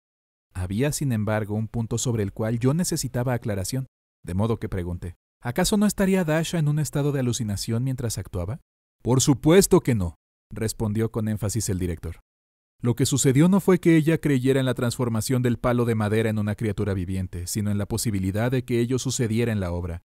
Había, sin embargo, un punto sobre el cual yo necesitaba aclaración, de modo que pregunté, ¿acaso no estaría Dasha en un estado de alucinación mientras actuaba? «Por supuesto que no», respondió con énfasis el director. «Lo que sucedió no fue que ella creyera en la transformación del palo de madera en una criatura viviente, sino en la posibilidad de que ello sucediera en la obra,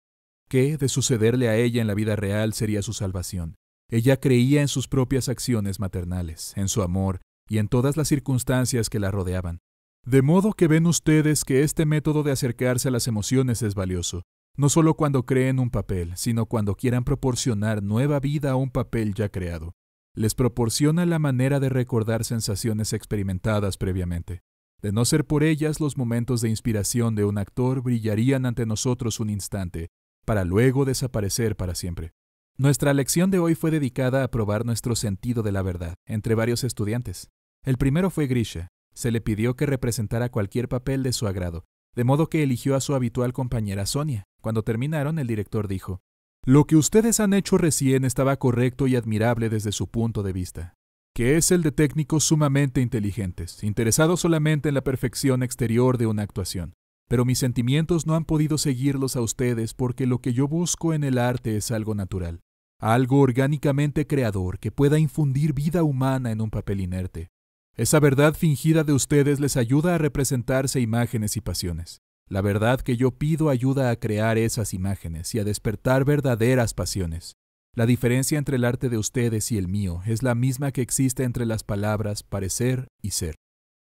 que, de sucederle a ella en la vida real, sería su salvación. Ella creía en sus propias acciones maternales, en su amor, y en todas las circunstancias que la rodeaban. De modo que ven ustedes que este método de acercarse a las emociones es valioso, no solo cuando creen un papel, sino cuando quieran proporcionar nueva vida a un papel ya creado. Les proporciona la manera de recordar sensaciones experimentadas previamente. De no ser por ellas, los momentos de inspiración de un actor brillarían ante nosotros un instante, para luego desaparecer para siempre. Nuestra lección de hoy fue dedicada a probar nuestro sentido de la verdad, entre varios estudiantes. El primero fue Grisha. Se le pidió que representara cualquier papel de su agrado, de modo que eligió a su habitual compañera Sonia. Cuando terminaron, el director dijo: «Lo que ustedes han hecho recién estaba correcto y admirable desde su punto de vista, que es el de técnicos sumamente inteligentes, interesados solamente en la perfección exterior de una actuación. Pero mis sentimientos no han podido seguirlos a ustedes porque lo que yo busco en el arte es algo natural, algo orgánicamente creador que pueda infundir vida humana en un papel inerte. Esa verdad fingida de ustedes les ayuda a representarse imágenes y pasiones. La verdad que yo pido ayuda a crear esas imágenes y a despertar verdaderas pasiones. La diferencia entre el arte de ustedes y el mío es la misma que existe entre las palabras parecer y ser.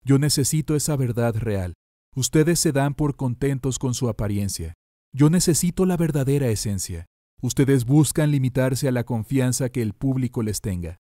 Yo necesito esa verdad real. Ustedes se dan por contentos con su apariencia. Yo necesito la verdadera esencia. Ustedes buscan limitarse a la confianza que el público les tenga.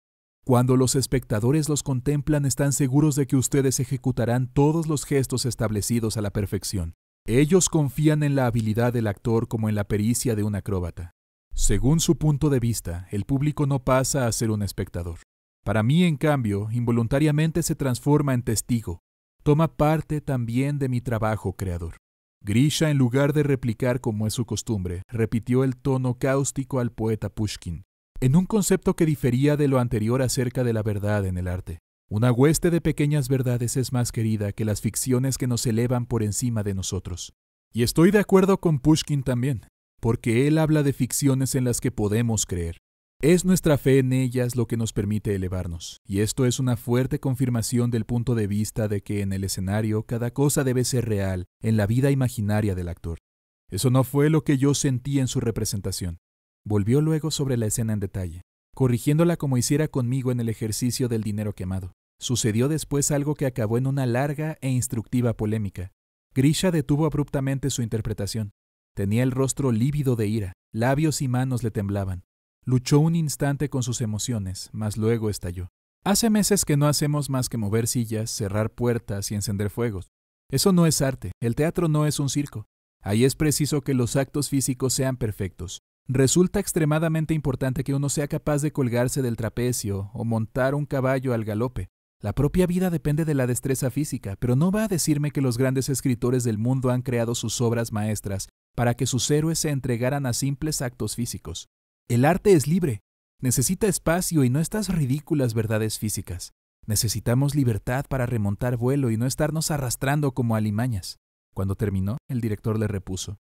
Cuando los espectadores los contemplan, están seguros de que ustedes ejecutarán todos los gestos establecidos a la perfección. Ellos confían en la habilidad del actor como en la pericia de un acróbata. Según su punto de vista, el público no pasa a ser un espectador. Para mí, en cambio, involuntariamente se transforma en testigo. Toma parte también de mi trabajo creador». Grisha, en lugar de replicar como es su costumbre, repitió el tono cáustico al poeta Pushkin, en un concepto que difería de lo anterior acerca de la verdad en el arte. Una hueste de pequeñas verdades es más querida que las ficciones que nos elevan por encima de nosotros. Y estoy de acuerdo con Pushkin también, porque él habla de ficciones en las que podemos creer. Es nuestra fe en ellas lo que nos permite elevarnos, y esto es una fuerte confirmación del punto de vista de que en el escenario cada cosa debe ser real en la vida imaginaria del actor. Eso no fue lo que yo sentí en su representación. Volvió luego sobre la escena en detalle, corrigiéndola como hiciera conmigo en el ejercicio del dinero quemado. Sucedió después algo que acabó en una larga e instructiva polémica. Grisha detuvo abruptamente su interpretación. Tenía el rostro lívido de ira, labios y manos le temblaban. Luchó un instante con sus emociones, mas luego estalló. «Hace meses que no hacemos más que mover sillas, cerrar puertas y encender fuegos. Eso no es arte, el teatro no es un circo. Ahí es preciso que los actos físicos sean perfectos. Resulta extremadamente importante que uno sea capaz de colgarse del trapecio o montar un caballo al galope. La propia vida depende de la destreza física, pero no va a decirme que los grandes escritores del mundo han creado sus obras maestras para que sus héroes se entregaran a simples actos físicos. El arte es libre, necesita espacio y no estas ridículas verdades físicas. Necesitamos libertad para remontar vuelo y no estarnos arrastrando como alimañas». Cuando terminó, el director le repuso: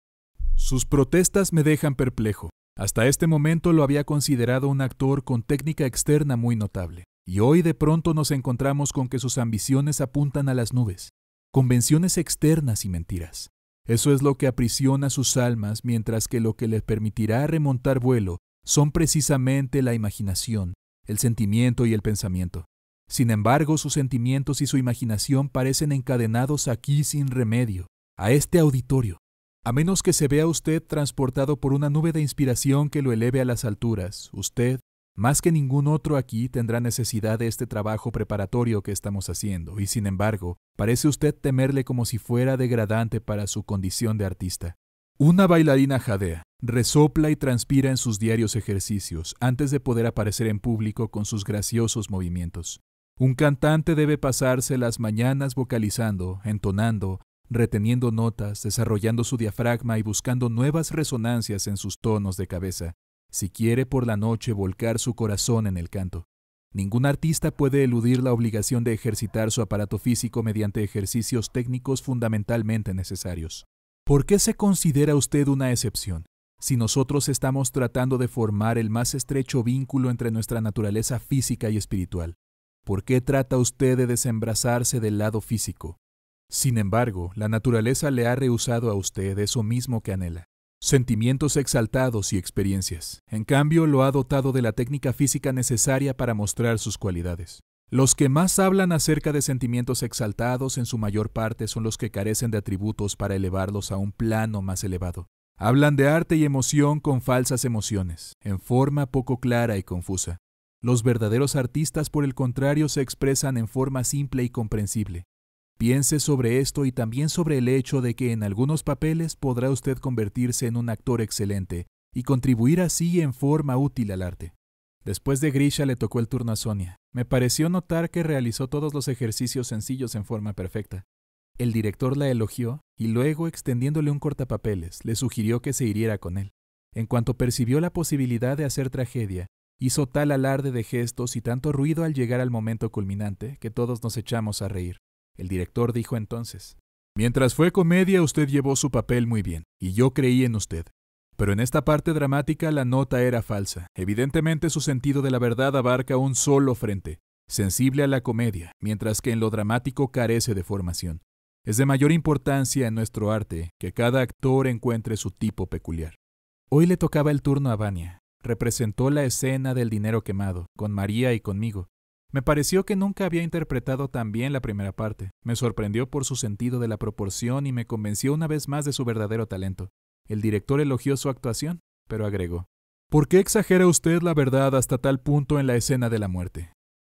«Sus protestas me dejan perplejo. Hasta este momento lo había considerado un actor con técnica externa muy notable, y hoy de pronto nos encontramos con que sus ambiciones apuntan a las nubes. Convenciones externas y mentiras. Eso es lo que aprisiona sus almas, mientras que lo que les permitirá remontar vuelo son precisamente la imaginación, el sentimiento y el pensamiento. Sin embargo, sus sentimientos y su imaginación parecen encadenados aquí sin remedio, a este auditorio. A menos que se vea usted transportado por una nube de inspiración que lo eleve a las alturas, usted, más que ningún otro aquí, tendrá necesidad de este trabajo preparatorio que estamos haciendo, y sin embargo, parece usted temerle como si fuera degradante para su condición de artista. Una bailarina jadea, resopla y transpira en sus diarios ejercicios antes de poder aparecer en público con sus graciosos movimientos. Un cantante debe pasarse las mañanas vocalizando, entonando, reteniendo notas, desarrollando su diafragma y buscando nuevas resonancias en sus tonos de cabeza, si quiere por la noche volcar su corazón en el canto. Ningún artista puede eludir la obligación de ejercitar su aparato físico mediante ejercicios técnicos fundamentalmente necesarios. ¿Por qué se considera usted una excepción, si nosotros estamos tratando de formar el más estrecho vínculo entre nuestra naturaleza física y espiritual? ¿Por qué trata usted de desembrazarse del lado físico? Sin embargo, la naturaleza le ha rehusado a usted eso mismo que anhela: sentimientos exaltados y experiencias. En cambio, lo ha dotado de la técnica física necesaria para mostrar sus cualidades. Los que más hablan acerca de sentimientos exaltados en su mayor parte son los que carecen de atributos para elevarlos a un plano más elevado. Hablan de arte y emoción con falsas emociones, en forma poco clara y confusa. Los verdaderos artistas, por el contrario, se expresan en forma simple y comprensible. Piense sobre esto y también sobre el hecho de que en algunos papeles podrá usted convertirse en un actor excelente y contribuir así en forma útil al arte. Después de Grisha le tocó el turno a Sonia. Me pareció notar que realizó todos los ejercicios sencillos en forma perfecta. El director la elogió y luego, extendiéndole un cortapapeles, le sugirió que se hiriera con él. En cuanto percibió la posibilidad de hacer tragedia, hizo tal alarde de gestos y tanto ruido al llegar al momento culminante que todos nos echamos a reír. El director dijo entonces: «Mientras fue comedia, usted llevó su papel muy bien, y yo creí en usted. Pero en esta parte dramática la nota era falsa. Evidentemente su sentido de la verdad abarca un solo frente, sensible a la comedia, mientras que en lo dramático carece de formación. Es de mayor importancia en nuestro arte que cada actor encuentre su tipo peculiar». Hoy le tocaba el turno a Vania. Representó la escena del dinero quemado, con María y conmigo. Me pareció que nunca había interpretado tan bien la primera parte. Me sorprendió por su sentido de la proporción y me convenció una vez más de su verdadero talento. El director elogió su actuación, pero agregó: «¿Por qué exagera usted la verdad hasta tal punto en la escena de la muerte?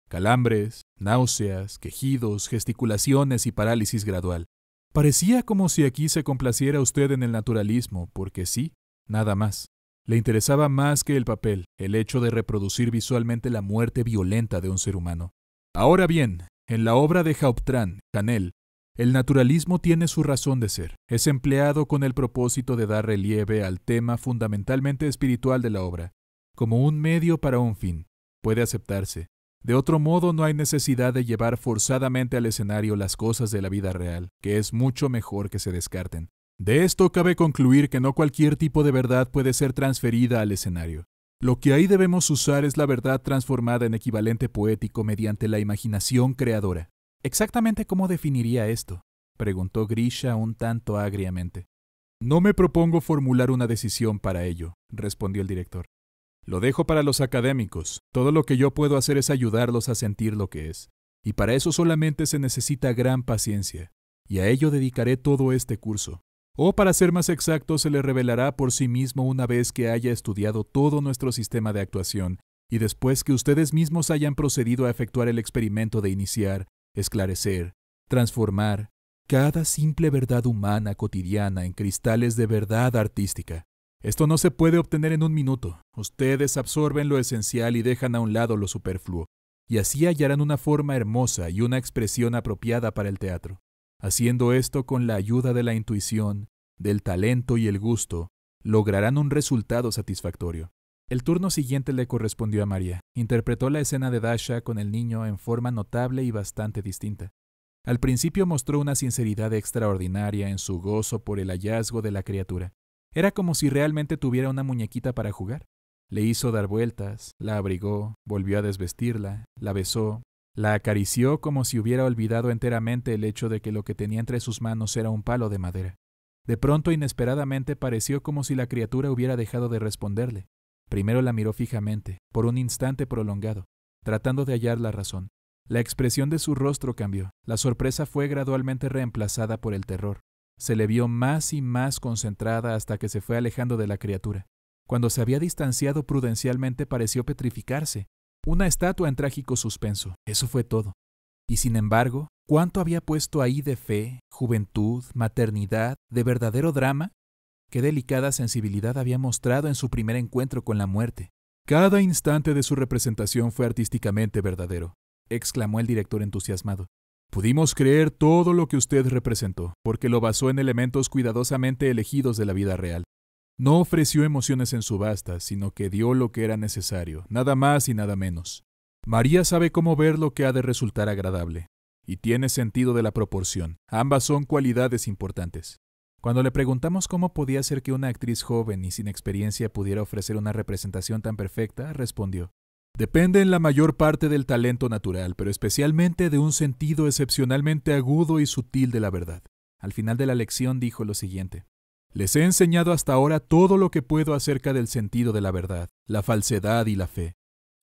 Calambres, náuseas, quejidos, gesticulaciones y parálisis gradual. Parecía como si aquí se complaciera usted en el naturalismo, porque sí, nada más. Le interesaba más que el papel, el hecho de reproducir visualmente la muerte violenta de un ser humano. Ahora bien, en la obra de Hauptmann, Canel, el naturalismo tiene su razón de ser. Es empleado con el propósito de dar relieve al tema fundamentalmente espiritual de la obra, como un medio para un fin. Puede aceptarse. De otro modo, no hay necesidad de llevar forzadamente al escenario las cosas de la vida real, que es mucho mejor que se descarten. De esto cabe concluir que no cualquier tipo de verdad puede ser transferida al escenario. Lo que ahí debemos usar es la verdad transformada en equivalente poético mediante la imaginación creadora». «¿Exactamente cómo definiría esto?», preguntó Grisha un tanto agriamente. «No me propongo formular una decisión para ello», respondió el director. «Lo dejo para los académicos. Todo lo que yo puedo hacer es ayudarlos a sentir lo que es. Y para eso solamente se necesita gran paciencia. Y a ello dedicaré todo este curso. O, para ser más exacto, se le revelará por sí mismo una vez que haya estudiado todo nuestro sistema de actuación y después que ustedes mismos hayan procedido a efectuar el experimento de iniciar, esclarecer, transformar cada simple verdad humana cotidiana en cristales de verdad artística. Esto no se puede obtener en un minuto. Ustedes absorben lo esencial y dejan a un lado lo superfluo, y así hallarán una forma hermosa y una expresión apropiada para el teatro. Haciendo esto con la ayuda de la intuición, del talento y el gusto, lograrán un resultado satisfactorio». El turno siguiente le correspondió a María. Interpretó la escena de Dasha con el niño en forma notable y bastante distinta. Al principio mostró una sinceridad extraordinaria en su gozo por el hallazgo de la criatura. Era como si realmente tuviera una muñequita para jugar. Le hizo dar vueltas, la abrigó, volvió a desvestirla, la besó, la acarició como si hubiera olvidado enteramente el hecho de que lo que tenía entre sus manos era un palo de madera. De pronto, inesperadamente, pareció como si la criatura hubiera dejado de responderle. Primero la miró fijamente, por un instante prolongado, tratando de hallar la razón. La expresión de su rostro cambió. La sorpresa fue gradualmente reemplazada por el terror. Se le vio más y más concentrada hasta que se fue alejando de la criatura. Cuando se había distanciado prudencialmente, pareció petrificarse. Una estatua en trágico suspenso. Eso fue todo. Y sin embargo, ¿cuánto había puesto ahí de fe, juventud, maternidad, de verdadero drama? Qué delicada sensibilidad había mostrado en su primer encuentro con la muerte. «Cada instante de su representación fue artísticamente verdadero», exclamó el director entusiasmado. «Pudimos creer todo lo que usted representó, porque lo basó en elementos cuidadosamente elegidos de la vida real. No ofreció emociones en subastas, sino que dio lo que era necesario, nada más y nada menos. María sabe cómo ver lo que ha de resultar agradable, y tiene sentido de la proporción. Ambas son cualidades importantes». Cuando le preguntamos cómo podía ser que una actriz joven y sin experiencia pudiera ofrecer una representación tan perfecta, respondió: «Depende en la mayor parte del talento natural, pero especialmente de un sentido excepcionalmente agudo y sutil de la verdad». Al final de la lección dijo lo siguiente: «Les he enseñado hasta ahora todo lo que puedo acerca del sentido de la verdad, la falsedad y la fe.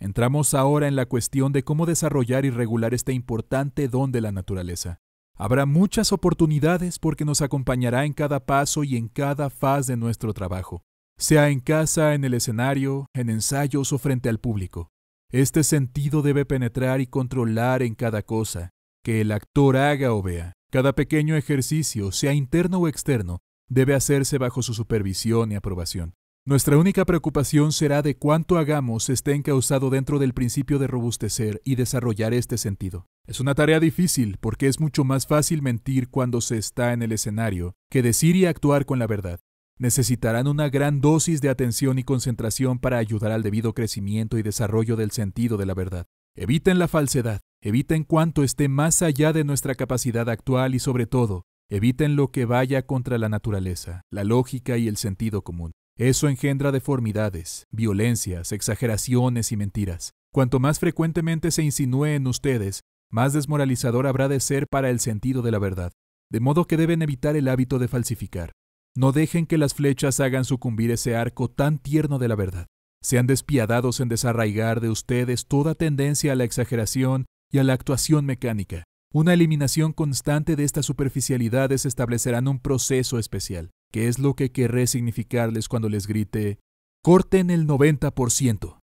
Entramos ahora en la cuestión de cómo desarrollar y regular este importante don de la naturaleza. Habrá muchas oportunidades porque nos acompañará en cada paso y en cada faz de nuestro trabajo, sea en casa, en el escenario, en ensayos o frente al público. Este sentido debe penetrar y controlar en cada cosa que el actor haga o vea. Cada pequeño ejercicio, sea interno o externo, debe hacerse bajo su supervisión y aprobación. Nuestra única preocupación será de cuánto hagamos esté encauzado dentro del principio de robustecer y desarrollar este sentido. Es una tarea difícil porque es mucho más fácil mentir cuando se está en el escenario que decir y actuar con la verdad. Necesitarán una gran dosis de atención y concentración para ayudar al debido crecimiento y desarrollo del sentido de la verdad. Eviten la falsedad, eviten cuanto esté más allá de nuestra capacidad actual y sobre todo, eviten lo que vaya contra la naturaleza, la lógica y el sentido común. Eso engendra deformidades, violencias, exageraciones y mentiras. Cuanto más frecuentemente se insinúe en ustedes, más desmoralizador habrá de ser para el sentido de la verdad. De modo que deben evitar el hábito de falsificar. No dejen que las flechas hagan sucumbir ese arco tan tierno de la verdad. Sean despiadados en desarraigar de ustedes toda tendencia a la exageración y a la actuación mecánica. Una eliminación constante de estas superficialidades establecerán un proceso especial, que es lo que querré significarles cuando les grite: corten el 90%.